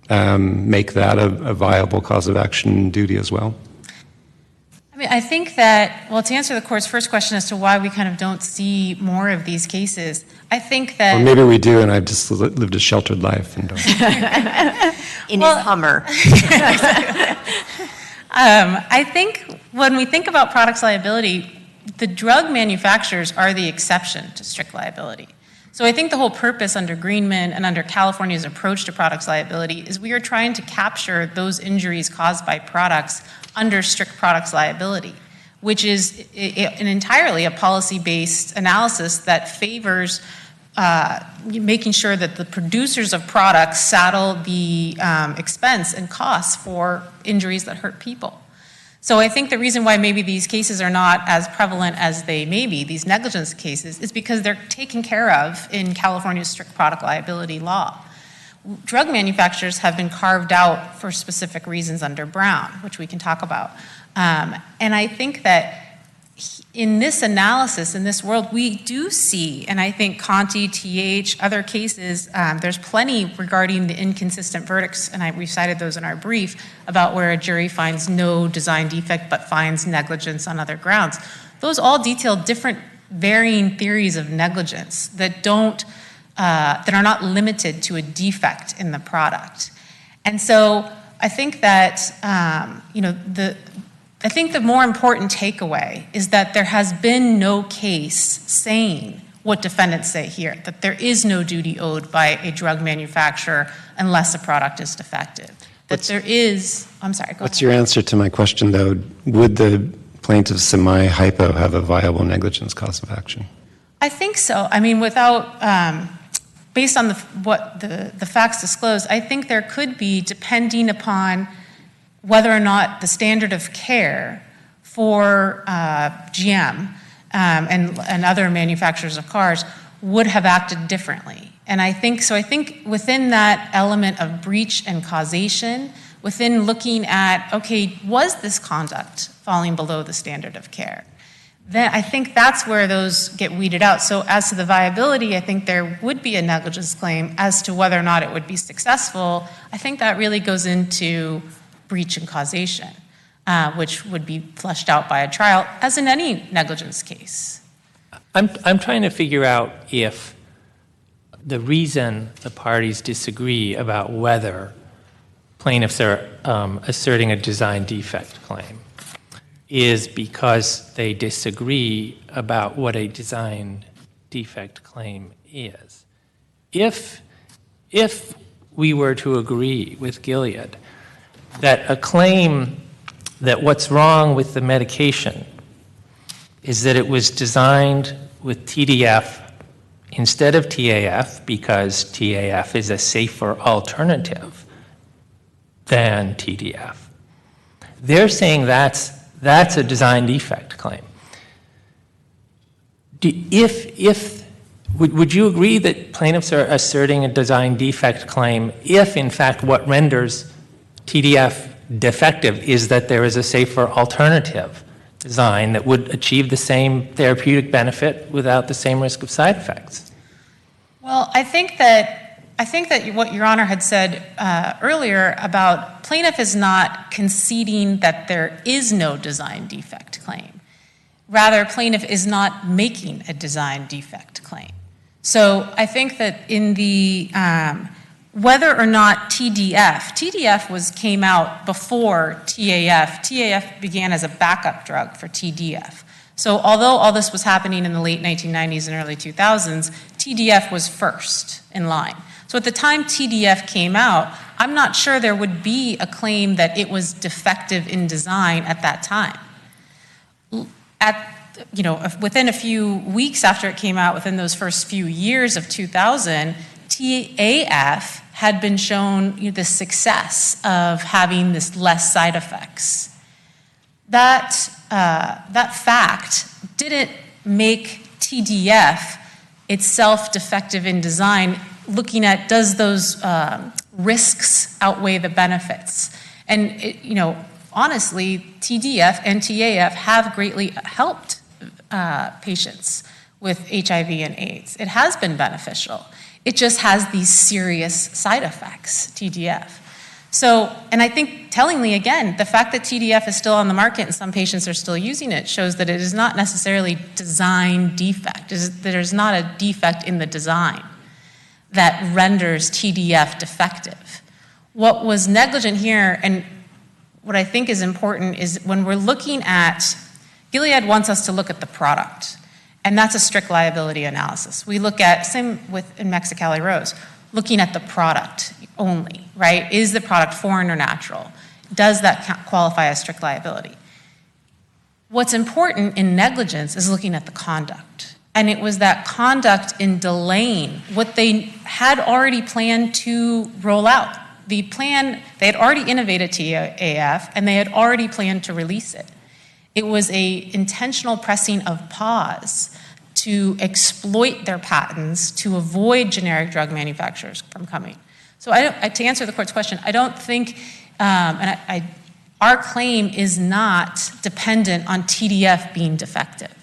make that a viable cause of action duty as well? I mean, I think that, well, to answer the court's first question as to why we kind of don't see more of these cases, I think that... Or maybe we do, and I've just lived a sheltered life and don't... In his Hummer. I think when we think about products liability, the drug manufacturers are the exception to strict liability. So I think the whole purpose under Greenman and under California's approach to products liability is we are trying to capture those injuries caused by products under strict products liability, which is an entirely a policy-based analysis that favors making sure that the producers of products saddle the expense and costs for injuries that hurt people. So I think the reason why maybe these cases are not as prevalent as they may be, these negligence cases, is because they're taken care of in California's strict product liability law. Drug manufacturers have been carved out for specific reasons under Brown, which we can talk about. And I think that in this analysis, in this world, we do see, and I think Conti, TH, other cases, there's plenty regarding the inconsistent verdicts, and we cited those in our brief, about where a jury finds no design defect but finds negligence on other grounds. Those all detail different varying theories of negligence that are not limited to a defect in the product. And so I think that, I think the more important takeaway is that there has been no case saying what defendants say here, that there is no duty owed by a drug manufacturer unless a product is defective. That there is, I'm sorry, go ahead. What's your answer to my question, though? Would the plaintiffs in my hypo have a viable negligence cause of action? I think so. I mean, without, based on what the facts disclosed, I think there could be, depending upon whether or not the standard of care for GM and other manufacturers of cars would have acted differently. And I think within that element of breach and causation, within looking at, okay, was this conduct falling below the standard of care? Then I think that's where those get weeded out. So as to the viability, I think there would be a negligence claim. As to whether or not it would be successful, I think that really goes into breach and causation, which would be fleshed out by a trial, as in any negligence case. I'm trying to figure out if the reason the parties disagree about whether plaintiffs are asserting a design defect claim is because they disagree about what a design defect claim is. If we were to agree with Gilead that a claim that what's wrong with the medication is that it was designed with TDF instead of TAF because TAF is a safer alternative than TDF. They're saying that's a design defect claim. Would you agree that plaintiffs are asserting a design defect claim if, in fact, what renders TDF defective is that there is a safer alternative design that would achieve the same therapeutic benefit without the same risk of side effects? Well, I think that what Your Honor had said earlier about plaintiff is not conceding that there is no design defect claim. Rather, plaintiff is not making a design defect claim. So I think that in the whether or not TDF came out before TAF. TAF began as a backup drug for TDF. So although all this was happening in the late 1990s and early 2000s, TDF was first in line. So at the time TDF came out, I'm not sure there would be a claim that it was defective in design at that time. Within a few weeks after it came out, within those first few years of 2000, TAF had been shown the success of having this less side effects. That fact didn't make TDF itself defective in design, looking at does those risks outweigh the benefits. And honestly, TDF and TAF have greatly helped patients with HIV and AIDS. It has been beneficial. It just has these serious side effects, TDF. So, and I think tellingly again, the fact that TDF is still on the market and some patients are still using it shows that it is not necessarily design defect. There's not a defect in the design that renders TDF defective. What was negligent here, and what I think is important, is when we're looking at, Gilead wants us to look at the product, and that's a strict liability analysis. We look at, same with in Mexicali Rose, looking at the product only, right? Is the product foreign or natural? Does that qualify as strict liability? What's important in negligence is looking at the conduct. And it was that conduct in delaying what they had already planned to roll out. The plan, they had already innovated TAF, and they had already planned to release it. It was an intentional pressing of pause to exploit their patents to avoid generic drug manufacturers from coming. So to answer the court's question, I don't think, our claim is not dependent on TDF being defective.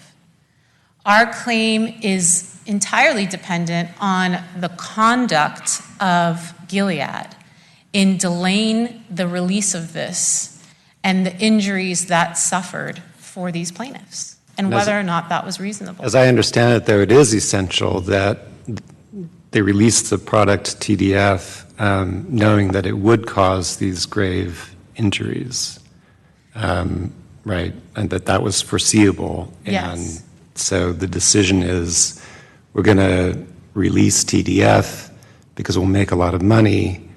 Our claim is entirely dependent on the conduct of Gilead in delaying the release of this and the injuries that suffered for these plaintiffs, and whether or not that was reasonable. As I understand it, though, it is essential that they release the product TDF knowing that it would cause these grave injuries, right? And that was foreseeable. Yes. And so the decision is we're going to release TDF because we'll make a lot of money,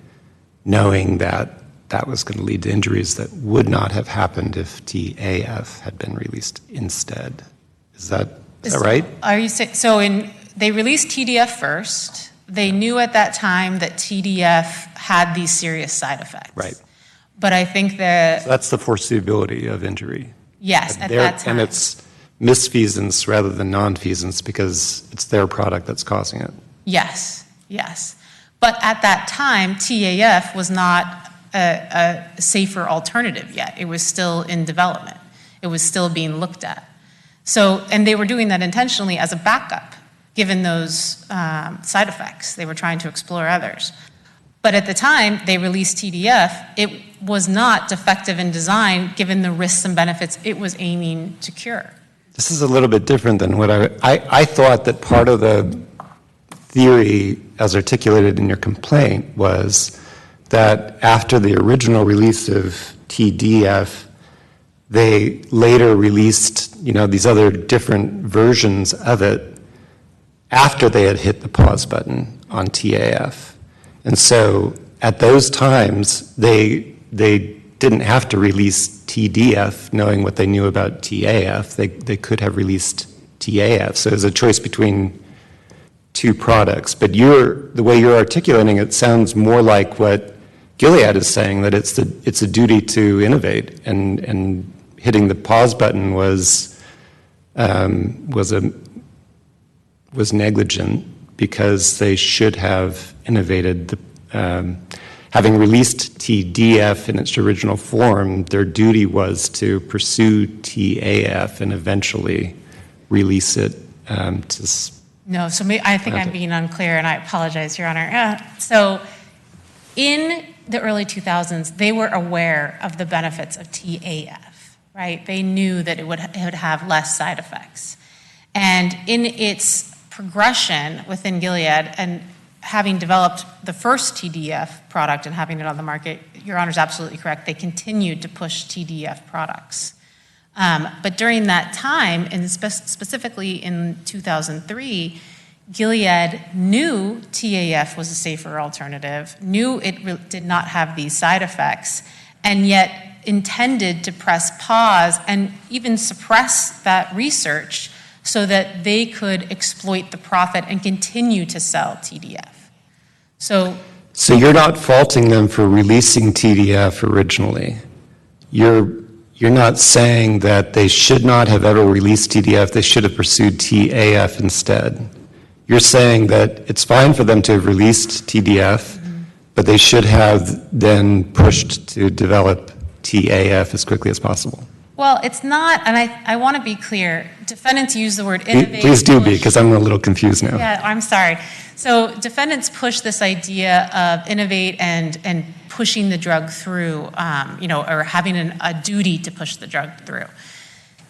knowing that that was going to lead to injuries that would not have happened if TAF had been released instead. Is that right? Are you saying, they released TDF first. They knew at that time that TDF had these serious side effects. Right. But I think that... So that's the foreseeability of injury. Yes, at that time. And it's misfeasance rather than nonfeasance because it's their product that's causing it. Yes, yes. But at that time, TAF was not a safer alternative yet. It was still in development. It was still being looked at. So, and they were doing that intentionally as a backup, given those side effects. They were trying to explore others. But at the time they released TDF, it was not defective in design, given the risks and benefits it was aiming to cure. This is a little bit different than what I thought that part of the theory as articulated in your complaint was that after the original release of TDF, they later released, these other different versions of it after they had hit the pause button on TAF. And so at those times, they didn't have to release TDF knowing what they knew about TAF. They could have released TAF. So it was a choice between two products. But the way you're articulating it sounds more like what Gilead is saying, that it's a duty to innovate, and hitting the pause button was negligent because they should have innovated. Having released TDF in its original form, their duty was to pursue TAF and eventually release it No, so I think I'm being unclear, and I apologize, Your Honor. So in the early 2000s, they were aware of the benefits of TAF, right? They knew that it would have less side effects. And in its progression within Gilead, and having developed the first TDF product and having it on the market, Your Honor's absolutely correct, they continued to push TDF products. But during that time, and specifically in 2003, Gilead knew TAF was a safer alternative, knew it did not have these side effects, and yet intended to press pause and even suppress that research so that they could exploit the profit and continue to sell TDF. So you're not faulting them for releasing TDF originally. You're not saying that they should not have ever released TDF, they should have pursued TAF instead. You're saying that it's fine for them to have released TDF, but they should have then pushed to develop TAF as quickly as possible. Well, it's not, and I want to be clear, defendants use the word innovate. Please do be, because I'm a little confused now. Yeah, I'm sorry. So defendants push this idea of innovate and pushing the drug through, or having a duty to push the drug through.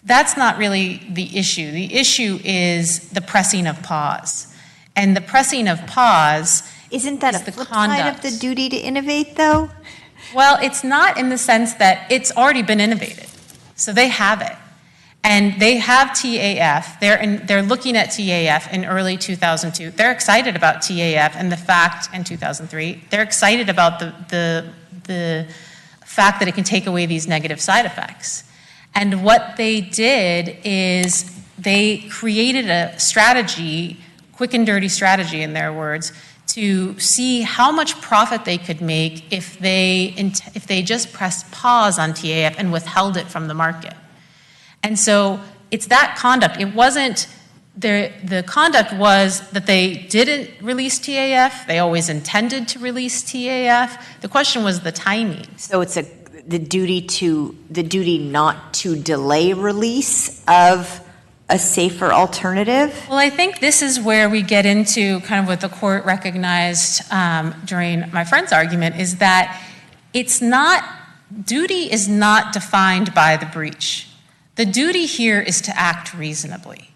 That's not really the issue. The issue is the pressing of pause. And the pressing of pause Isn't that is a the flip conduct. side of the duty to innovate, though? Well, it's not in the sense that it's already been innovated. So they have it. And they have TAF. They're looking at TAF in early 2002. They're excited about TAF and the fact in 2003. They're excited about the fact that it can take away these negative side effects. And what they did is they created a strategy, quick and dirty strategy in their words, to see how much profit they could make if they just pressed pause on TAF and withheld it from the market. And so it's that conduct. It wasn't, the conduct was that they didn't release TAF. They always intended to release TAF. The question was the timing. So it's the duty not to delay release of a safer alternative? Well, I think this is where we get into kind of what the court recognized during my friend's argument, is that duty is not defined by the breach. The duty here is to act reasonably,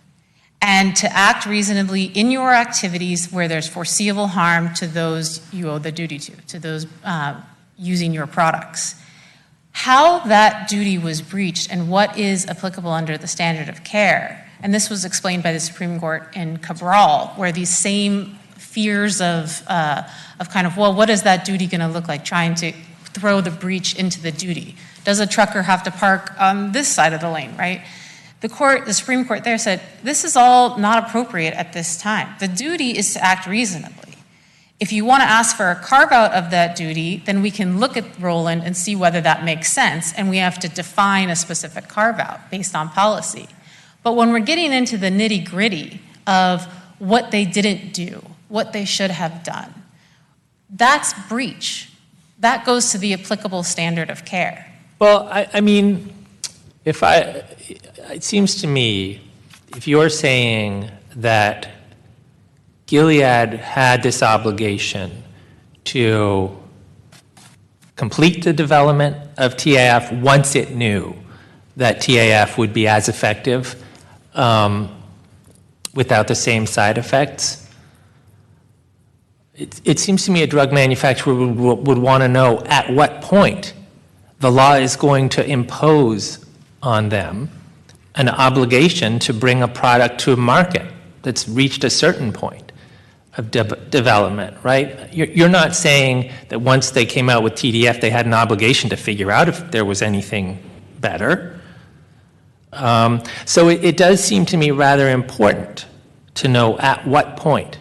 and to act reasonably in your activities where there's foreseeable harm to those you owe the duty to those using your products. How that duty was breached and what is applicable under the standard of care, and this was explained by the Supreme Court in Cabral, where these same fears of kind of, well, what is that duty going to look like, trying to throw the breach into the duty. Does a trucker have to park on this side of the lane, right? The Supreme Court there said, this is all not appropriate at this time. The duty is to act reasonably. If you want to ask for a carve-out of that duty, then we can look at Rowland and see whether that makes sense, and we have to define a specific carve-out based on policy. But when we're getting into the nitty-gritty of what they didn't do, what they should have done, that's breach. That goes to the applicable standard of care. Well, I mean, it seems to me, if you're saying that Gilead had this obligation to complete the development of TAF once it knew that TAF would be as effective without the same side effects, it seems to me a drug manufacturer would want to know at what point the law is going to impose on them an obligation to bring a product to a market that's reached a certain point of development, right? You're not saying that once they came out with TDF, they had an obligation to figure out if there was anything better. So it does seem to me rather important to know at what point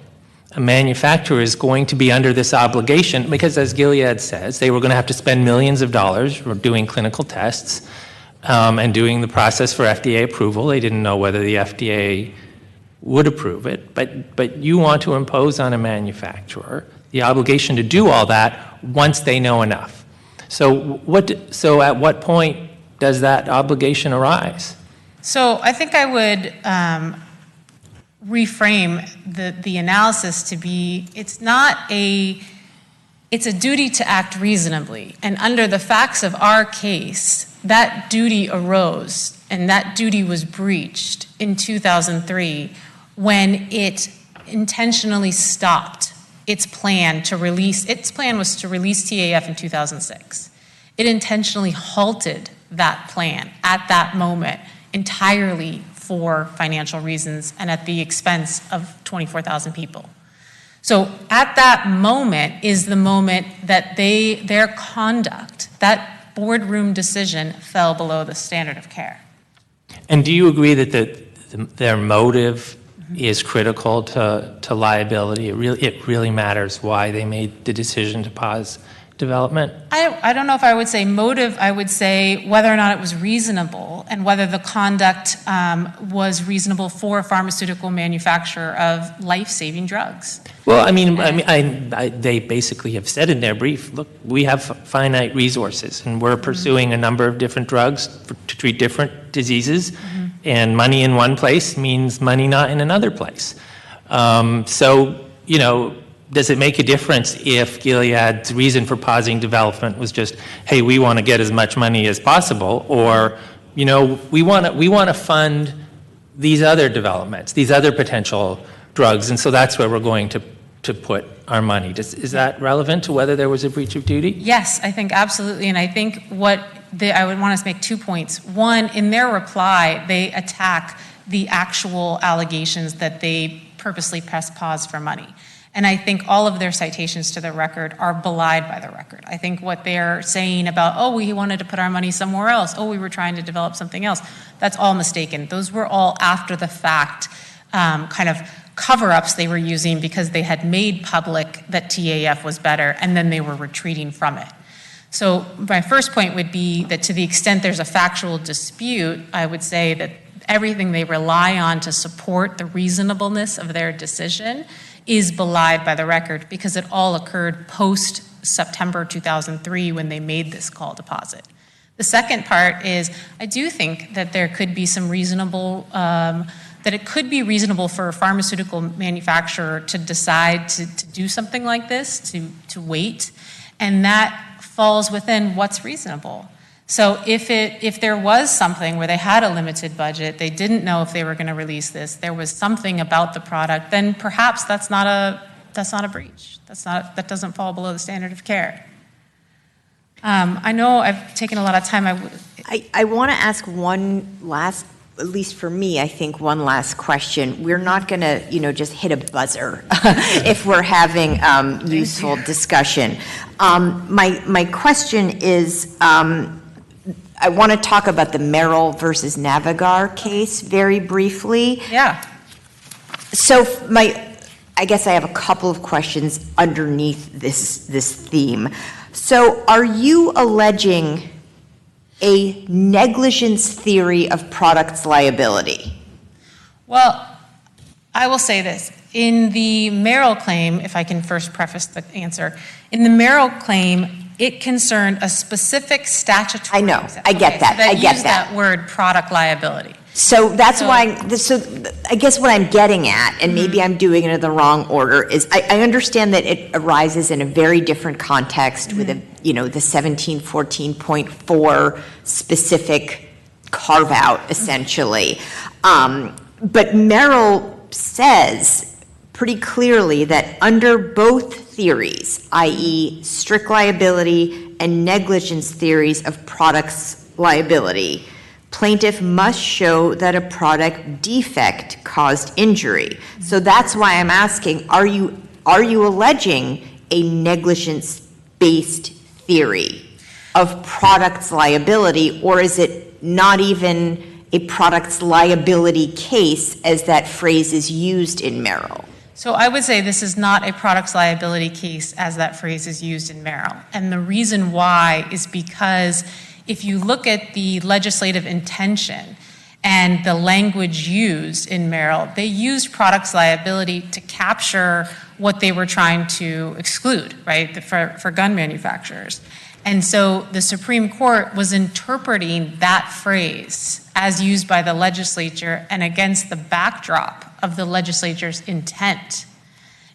a manufacturer is going to be under this obligation, because as Gilead says, they were going to have to spend millions of dollars for doing clinical tests and doing the process for FDA approval. They didn't know whether the FDA would approve it, but you want to impose on a manufacturer the obligation to do all that once they know enough. So at what point does that obligation arise? So I think I would reframe the analysis to be, it's a duty to act reasonably. And under the facts of our case, that duty arose and that duty was breached in 2003 when it intentionally stopped its plan was to release TAF in 2006. It intentionally halted that plan at that moment entirely for financial reasons and at the expense of 24,000 people. So at that moment is the moment that their conduct, that boardroom decision, fell below the standard of care. And do you agree that their motive is critical to liability? It really matters why they made the decision to pause development? I don't know if I would say motive. I would say whether or not it was reasonable and whether the conduct was reasonable for a pharmaceutical manufacturer of life-saving drugs. Well, they basically have said in their brief, look, we have finite resources and we're pursuing a number of different drugs to treat different diseases, and money in one place means money not in another place. Does it make a difference if Gilead's reason for pausing development was just, hey, we want to get as much money as possible, or, we want to fund these other developments, these other potential drugs, and so that's where we're going to put our money. Is that relevant to whether there was a breach of duty? Yes, I think absolutely, and I think I would want to make 2 points. One, in their reply, they attack the actual allegations that they purposely pressed pause for money. And I think all of their citations to the record are belied by the record. I think what they're saying about, we wanted to put our money somewhere else, we were trying to develop something else, that's all mistaken. Those were all after the fact kind of cover-ups they were using because they had made public that TAF was better, and then they were retreating from it. So my first point would be that to the extent there's a factual dispute, I would say that everything they rely on to support the reasonableness of their decision is belied by the record because it all occurred post-September 2003 when they made this call deposit. The second part is I do think that there could be some reasonable, that it could be reasonable for a pharmaceutical manufacturer to decide to do something like this, to wait, and that falls within what's reasonable. So if there was something where they had a limited budget, they didn't know if they were going to release this, there was something about the product, then perhaps that's not a breach. That doesn't fall below the standard of care. I know I've taken a lot of time. I want to ask one last, at least for me, I think one last question. We're not going to, just hit a buzzer if we're having useful discussion. My question is, I want to talk about the Merrill versus Navigar case very briefly. Yeah. So I guess I have a couple of questions underneath this theme. So are you alleging a negligence theory of products liability? Well, I will say this. In the Merrill claim, if I can first preface the answer, in the Merrill claim, it concerned a specific statutory. I know. I get that. So I get that word, product liability. So that's why. So I guess what I'm getting at, and maybe I'm doing it in the wrong order, is I understand that it arises in a very different context with the 1714.4 specific carve out, essentially. But Merrill says pretty clearly that under both theories, i.e. strict liability and negligence theories of products liability, plaintiff must show that a product defect caused injury. So that's why I'm asking, are you alleging a negligence-based theory of products liability, or is it not even a products liability case as that phrase is used in Merrill? So I would say this is not a products liability case as that phrase is used in Merrill. And the reason why is because if you look at the legislative intention and the language used in Merrill, they used products liability to capture what they were trying to exclude, right, for gun manufacturers. And so the Supreme Court was interpreting that phrase as used by the legislature and against the backdrop of the legislature's intent.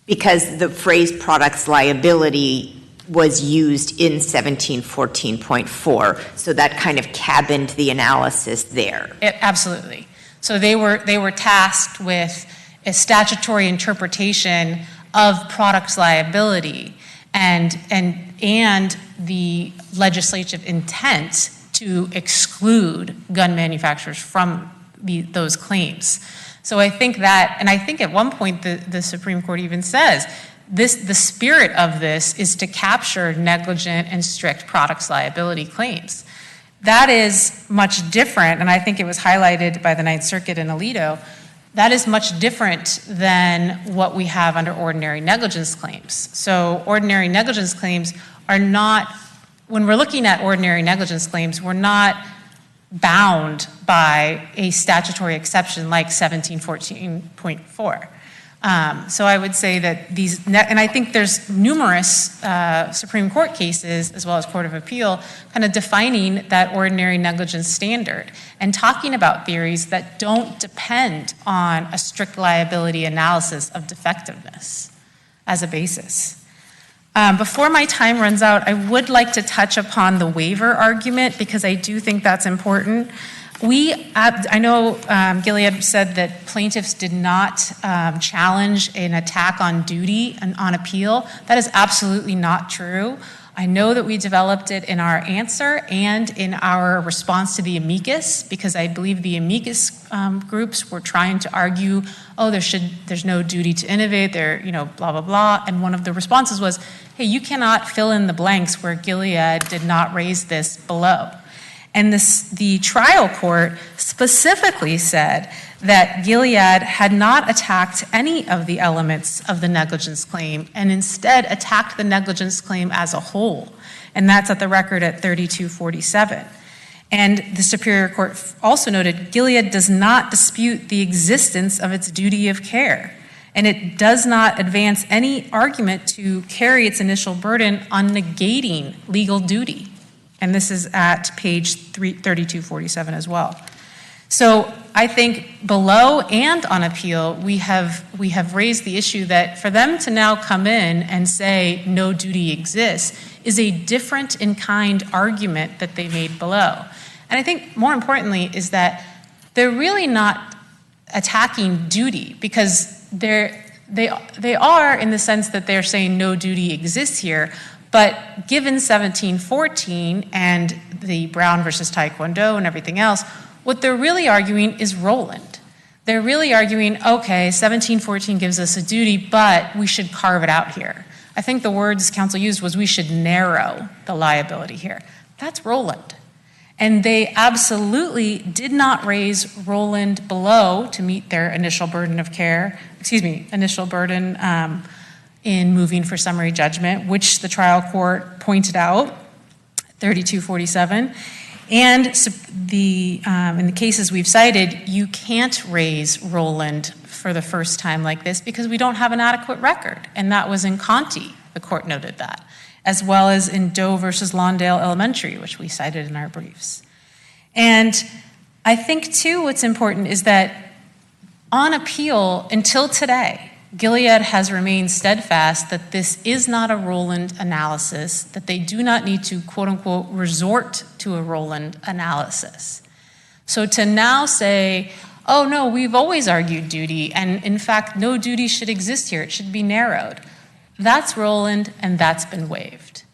Because the phrase products liability was used in 1714.4, so that kind of cabined the analysis there. Absolutely. So they were tasked with a statutory interpretation of products liability and the legislative intent to exclude gun manufacturers from those claims. So I think that, and I think at one point the Supreme Court even says, the spirit of this is to capture negligent and strict products liability claims. That is much different, and I think it was highlighted by the Ninth Circuit in Alito, that is much different than what we have under ordinary negligence claims. So ordinary negligence claims are not, when we're looking at ordinary negligence claims, we're not bound by a statutory exception like 1714.4. So I would say that these, and I think there's numerous Supreme Court cases as well as Court of Appeal kind of defining that ordinary negligence standard and talking about theories that don't depend on a strict liability analysis of defectiveness as a basis. Before my time runs out, I would like to touch upon the waiver argument because I do think that's important. I know Gilead said that plaintiffs did not challenge an attack on duty and on appeal. That is absolutely not true. I know that we developed it in our answer and in our response to the amicus, because I believe the amicus groups were trying to argue, oh, there's no duty to innovate, blah, blah, blah. And one of the responses was, hey, you cannot fill in the blanks where Gilead did not raise this below. And the trial court specifically said that Gilead had not attacked any of the elements of the negligence claim and instead attacked the negligence claim as a whole. And that's at the record at 3247. And the Superior Court also noted Gilead does not dispute the existence of its duty of care. And it does not advance any argument to carry its initial burden on negating legal duty. And this is at page 3247 as well. So I think below and on appeal, we have raised the issue that for them to now come in and say no duty exists is a different in kind argument that they made below. And I think more importantly is that they're really not attacking duty because they are in the sense that they're saying no duty exists here. But given 1714 and the Brown versus Taekwondo and everything else, what they're really arguing is Rowland. They're really arguing, okay, 1714 gives us a duty, but we should carve it out here. I think the words counsel used was we should narrow the liability here. That's Rowland. And they absolutely did not raise Rowland below to meet their initial burden of care, initial burden in moving for summary judgment, which the trial court pointed out, 3247. And in the cases we've cited, you can't raise Rowland for the first time like this because we don't have an adequate record. And that was in Conti, the court noted that, as well as in Doe versus Lawndale Elementary, which we cited in our briefs. And I think, too, what's important is that on appeal until today, Gilead has remained steadfast that this is not a Rowland analysis, that they do not need to, quote unquote, resort to a Rowland analysis. So to now say, oh no, we've always argued duty, and in fact, no duty should exist here, it should be narrowed. That's Rowland, and that's been waived.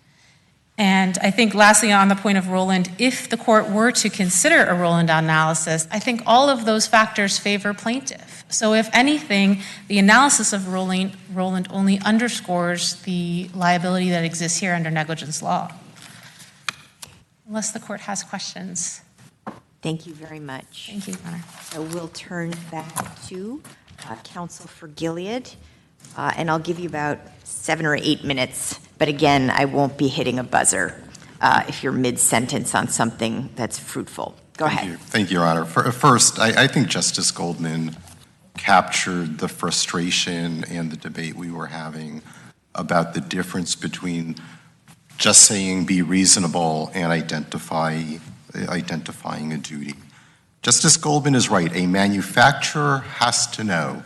And I think lastly, on the point of Rowland, if the court were to consider a Rowland analysis, I think all of those factors favor plaintiff. So if anything, the analysis of Rowland only underscores the liability that exists here under negligence law. Unless the court has questions. Thank you very much. Thank you, Your Honor. So we'll turn back to counsel for Gilead, and I'll give you about 7 or 8 minutes. But again, I won't be hitting a buzzer if you're mid-sentence on something that's fruitful. Go ahead. Thank you, Your Honor. First, I think Justice Goldman captured the frustration and the debate we were having about the difference between just saying be reasonable and identifying a duty. Justice Goldman is right. A manufacturer has to know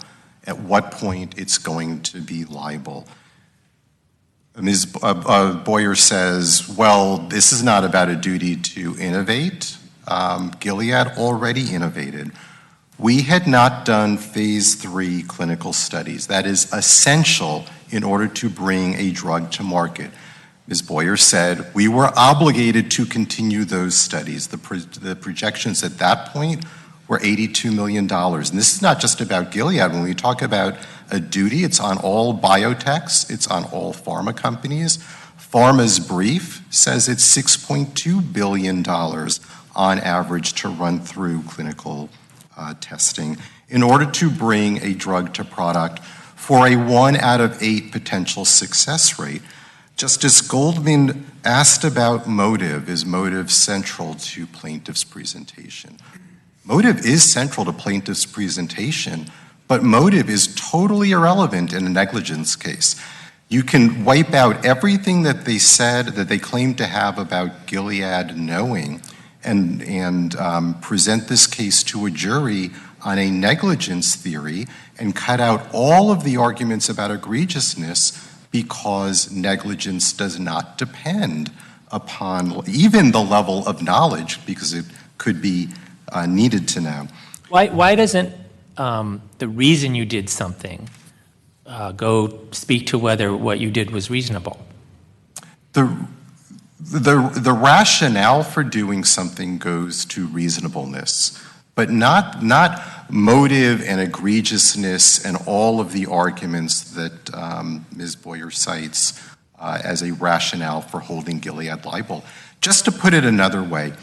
at what point it's going to be liable. Ms. Boyer says, well, this is not about a duty to innovate. Gilead already innovated. We had not done phase 3 clinical studies. That is essential in order to bring a drug to market. Ms. Boyer said we were obligated to continue those studies. The projections at that point were $82 million. And this is not just about Gilead. When we talk about a duty, it's on all biotechs, it's on all pharma companies. Pharma's brief says it's $6.2 billion on average to run through clinical testing in order to bring a drug to product for a 1 out of 8 potential success rate. Justice Goldman asked about motive. Is motive central to plaintiff's presentation? Motive is central to plaintiff's presentation, but motive is totally irrelevant in a negligence case. You can wipe out everything that they said, that they claimed to have about Gilead knowing, and present this case to a jury on a negligence theory and cut out all of the arguments about egregiousness because negligence does not depend upon even the level of knowledge, because it could be needed to know. Why doesn't the reason you did something go speak to whether what you did was reasonable? The rationale for doing something goes to reasonableness, but not motive and egregiousness and all of the arguments that Ms. Boyer cites as a rationale for holding Gilead liable. Just to put it another way,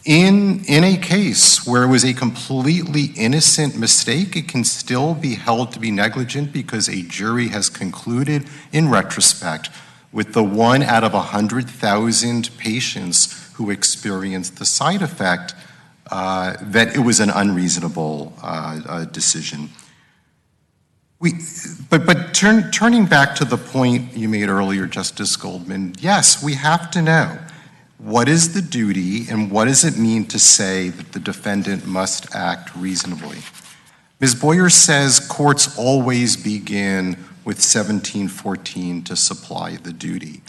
in a case where it was a completely innocent mistake, it can still be held to be negligent because a jury has concluded in retrospect with the 1 out of 100,000 patients who experienced the side effect that it was an unreasonable decision. Turning back to the point you made earlier, Justice Goldman, yes, we have to know what is the duty and what does it mean to say that the defendant must act reasonably. Ms. Boyer says courts always begin with 1714 to supply the duty.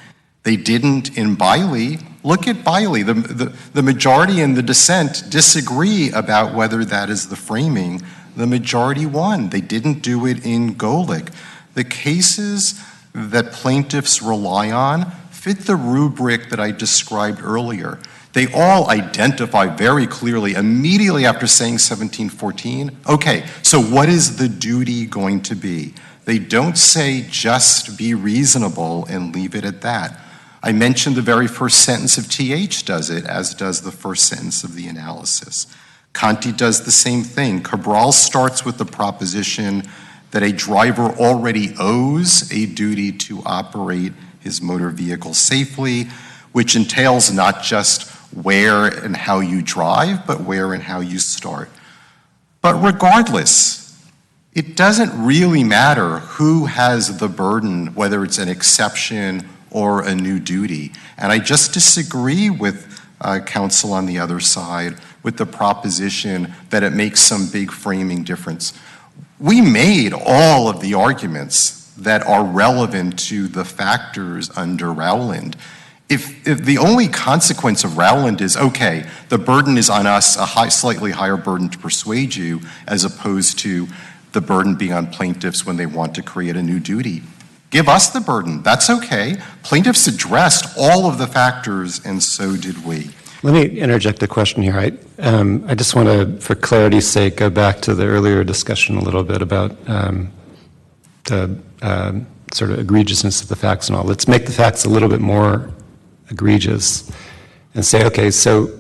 They didn't in Biley. Look at Biley. The majority and the dissent disagree about whether that is the framing. The majority won. They didn't do it in Golick. The cases that plaintiffs rely on fit the rubric that I described earlier. They all identify very clearly immediately after saying 1714, okay, so what is the duty going to be? They don't say just be reasonable and leave it at that. I mentioned the very first sentence of TH does it, as does the first sentence of the analysis. Conti does the same thing. Cabral starts with the proposition that a driver already owes a duty to operate his motor vehicle safely, which entails not just where and how you drive, but where and how you start. But regardless, it doesn't really matter who has the burden, whether it's an exception or a new duty. And I just disagree with counsel on the other side with the proposition that it makes some big framing difference. We made all of the arguments that are relevant to the factors under Rowland. If the only consequence of Rowland is, okay, the burden is on us, a slightly higher burden to persuade you, as opposed to the burden being on plaintiffs when they want to create a new duty. Give us the burden. That's okay. Plaintiffs addressed all of the factors, and so did we. Let me interject a question here. I just want to, for clarity's sake, go back to the earlier discussion a little bit about the sort of egregiousness of the facts and all. Let's make the facts a little bit more egregious and say, okay, so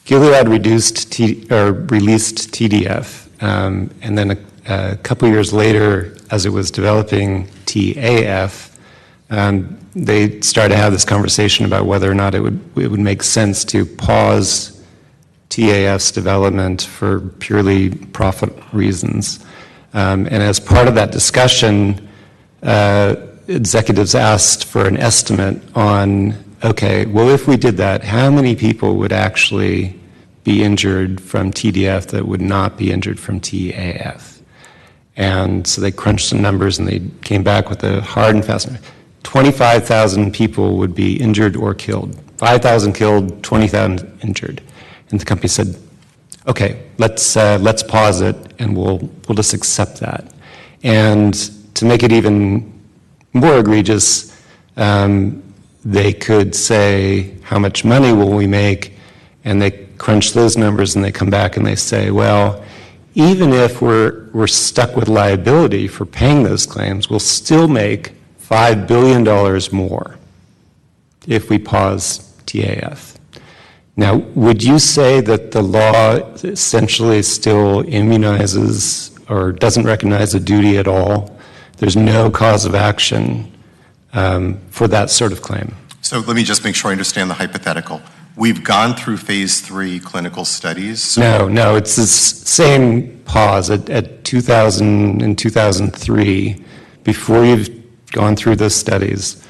Gilead released TDF, and then a couple years later, as it was developing TAF, they started to have this conversation about whether or not it would make sense to pause TAF's development for purely profit reasons. And as part of that discussion, executives asked for an estimate on, okay, well, if we did that, how many people would actually be injured from TDF that would not be injured from TAF? And so they crunched some numbers and they came back with a hard and fast number. 25,000 people would be injured or killed. 5,000 killed, 20,000 injured. And the company said, okay, let's pause it, and we'll just accept that. And to make it even more egregious, they could say, how much money will we make? And they crunch those numbers, and they come back and they say, well, even if we're stuck with liability for paying those claims, we'll still make $5 billion more if we pause TAF. Now, would you say that the law essentially still immunizes or doesn't recognize a duty at all? There's no cause of action for that sort of claim? So let me just make sure I understand the hypothetical. We've gone through phase 3 clinical studies. So No, it's the same pause at 2000 and 2003, before you've gone through those studies,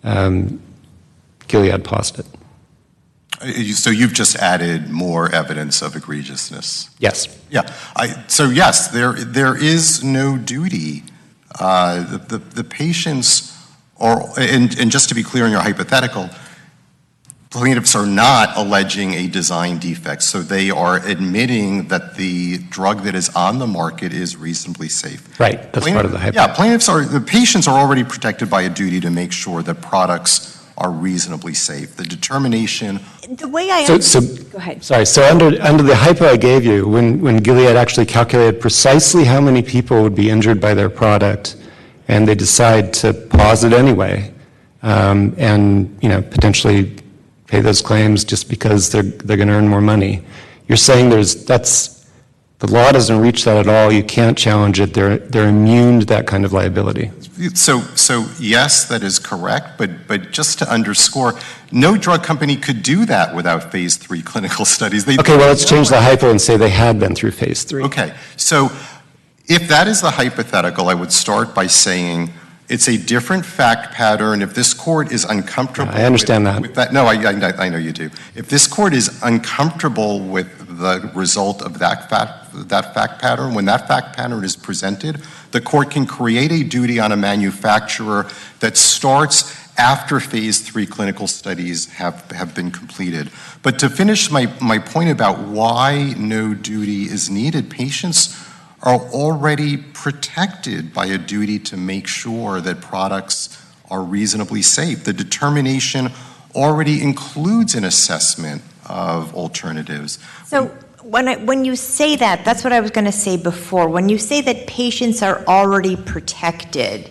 Gilead paused it. So you've just added more evidence of egregiousness. Yes. Yeah. So yes, there is no duty. The patients are, and just to be clear in your hypothetical, plaintiffs are not alleging a design defect, so they are admitting that the drug that is on the market is reasonably safe. Right, that's part of the hypothetical. Yeah, the patients are already protected by a duty to make sure that products are reasonably safe. The determination. The way I go ahead. Sorry, so under the hypo I gave you, when Gilead actually calculated precisely how many people would be injured by their product, and they decide to pause it anyway, and potentially pay those claims just because they're going to earn more money. You're saying the law doesn't reach that at all. You can't challenge it. They're immune to that kind of liability. So yes, that is correct. But just to underscore, no drug company could do that without phase 3 clinical studies. Okay, well, let's change the hypo and say they had been through phase 3. Okay, so if that is the hypothetical, I would start by saying it's a different fact pattern. If this court is uncomfortable, I understand with that. No, I know you do. If this court is uncomfortable with the result of that fact pattern, when that fact pattern is presented, the court can create a duty on a manufacturer that starts after phase 3 clinical studies have been completed. But to finish my point about why no duty is needed, patients are already protected by a duty to make sure that products are reasonably safe. The determination already includes an assessment of alternatives. So when you say that, that's what I was going to say before. When you say that patients are already protected,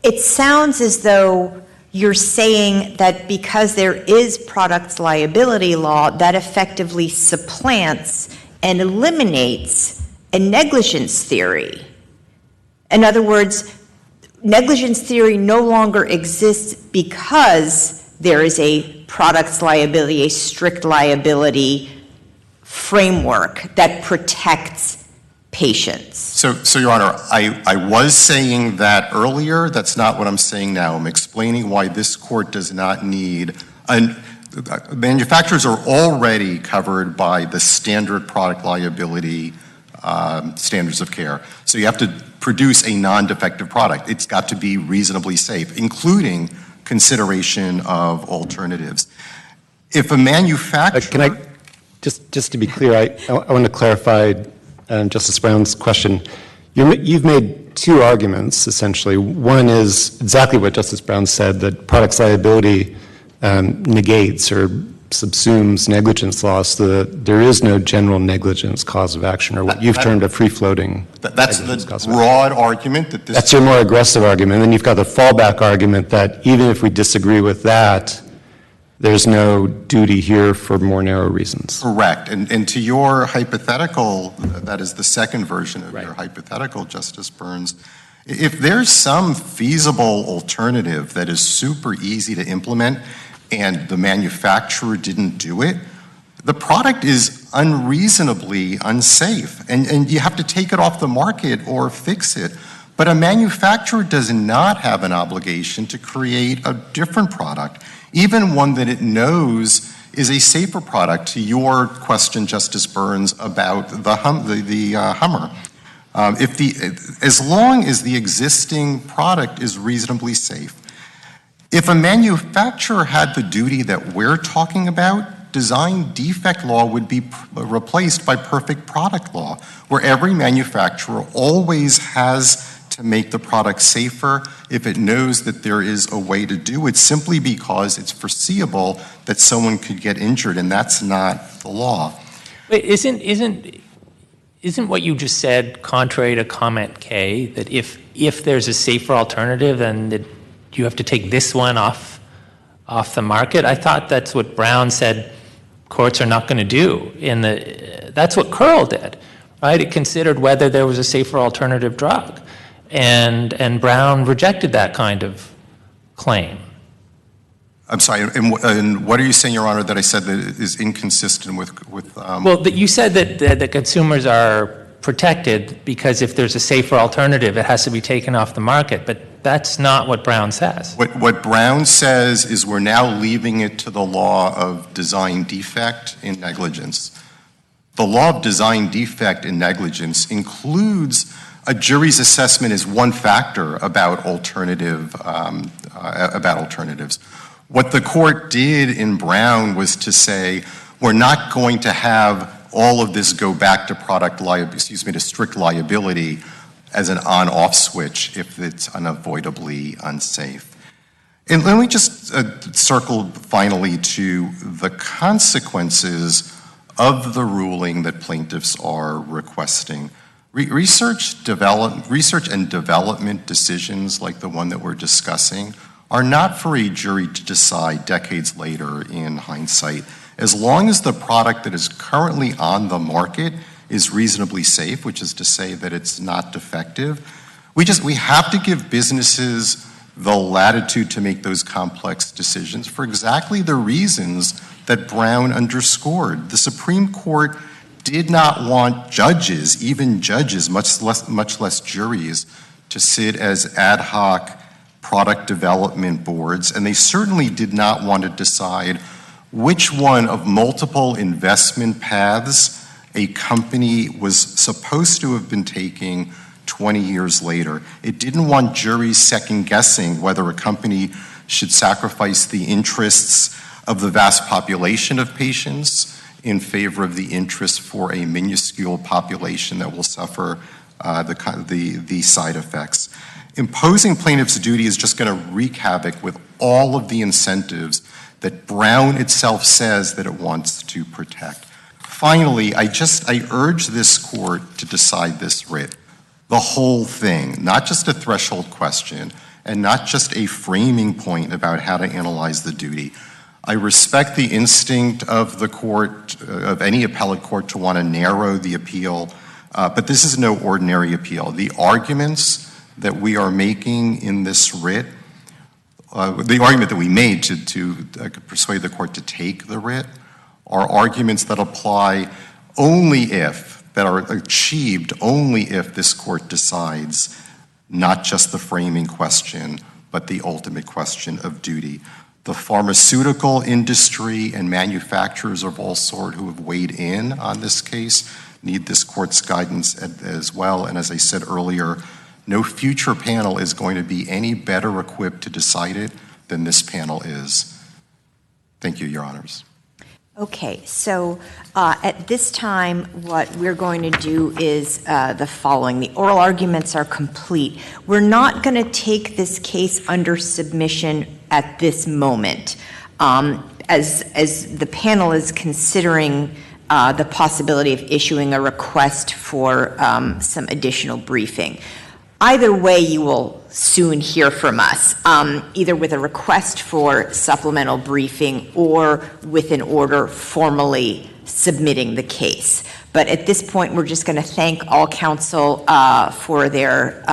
it sounds as though you're saying that because there is products liability law, that effectively supplants and eliminates a negligence theory. In other words, negligence theory no longer exists because there is a products liability, a strict liability framework that protects patients. So Your Honor, I was saying that earlier. That's not what I'm saying now. I'm explaining why this court does not need manufacturers are already covered by the standard product liability standards of care. So you have to produce a non-defective product. It's got to be reasonably safe, including consideration of alternatives. If a manufacturer... Can I, just to be clear, I want to clarify Justice Brown's question. You've made two arguments, essentially. One is exactly what Justice Brown said, that products liability negates or subsumes negligence loss, so that there is no general negligence cause of action, or what you've termed a free-floating That's the broad argument. That's your more aggressive argument. And then you've got the fallback argument that even if we disagree with that, there's no duty here for more narrow reasons. Correct. And to your hypothetical, that is the second version of your hypothetical, Justice Burns, if there's some feasible alternative that is super easy to implement and the manufacturer didn't do it, the product is unreasonably unsafe, and you have to take it off the market or fix it. But a manufacturer does not have an obligation to create a different product, even one that it knows is a safer product. To your question, Justice Burns, about the Hummer. As long as the existing product is reasonably safe. If a manufacturer had the duty that we're talking about, design defect law would be replaced by perfect product law, where every manufacturer always has to make the product safer if it knows that there is a way to do it, simply because it's foreseeable that someone could get injured, and that's not the law. Wait, isn't what you just said contrary to comment K, that if there's a safer alternative, then that you have to take this one off the market? I thought that's what Brown said courts are not going to do. That's what Curl did, right? It considered whether there was a safer alternative drug. And Brown rejected that kind of claim. I'm sorry, and what are you saying, Your Honor, that I said that is inconsistent with Well, you said that the consumers are protected because if there's a safer alternative, it has to be taken off the market, but that's not what Brown says. What Brown says is we're now leaving it to the law of design defect in negligence. The law of design defect in negligence includes a jury's assessment as one factor about alternatives. What the court did in Brown was to say, we're not going to have all of this go back to to strict liability as an on-off switch if it's unavoidably unsafe. And let me just circle finally to the consequences of the ruling that plaintiffs are requesting. Research and development decisions like the one that we're discussing are not for a jury to decide decades later in hindsight. As long as the product that is currently on the market is reasonably safe, which is to say that it's not defective, we have to give businesses the latitude to make those complex decisions for exactly the reasons that Brown underscored. The Supreme Court did not want judges, even judges, much less juries, to sit as ad hoc product development boards, and they certainly did not want to decide which one of multiple investment paths a company was supposed to have been taking 20 years later. It didn't want juries second-guessing whether a company should sacrifice the interests of the vast population of patients in favor of the interest for a minuscule population that will suffer the side effects. Imposing plaintiff's duty is just going to wreak havoc with all of the incentives that Brown itself says that it wants to protect. Finally, I urge this court to decide this writ, the whole thing, not just a threshold question and not just a framing point about how to analyze the duty. I respect the instinct of the court, of any appellate court, to want to narrow the appeal, but this is no ordinary appeal. The arguments that we are making in this writ, the argument that we made to persuade the court to take the writ, are arguments that apply only if, that are achieved only if this court decides not just the framing question, but the ultimate question of duty. The pharmaceutical industry and manufacturers of all sorts who have weighed in on this case need this court's guidance as well. And as I said earlier, no future panel is going to be any better equipped to decide it than this panel is. Thank you, Your Honors. Okay, so at this time, what we're going to do is the following. The oral arguments are complete. We're not going to take this case under submission at this moment, as the panel is considering the possibility of issuing a request for some additional briefing. Either way, you will soon hear from us, either with a request for supplemental briefing or with an order formally submitting the case. But at this point, we're just going to thank all counsel for their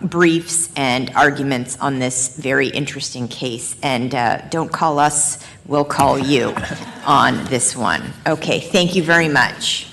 briefs and arguments on this very interesting case. And don't call us, we'll call you on this one. Okay, thank you very much.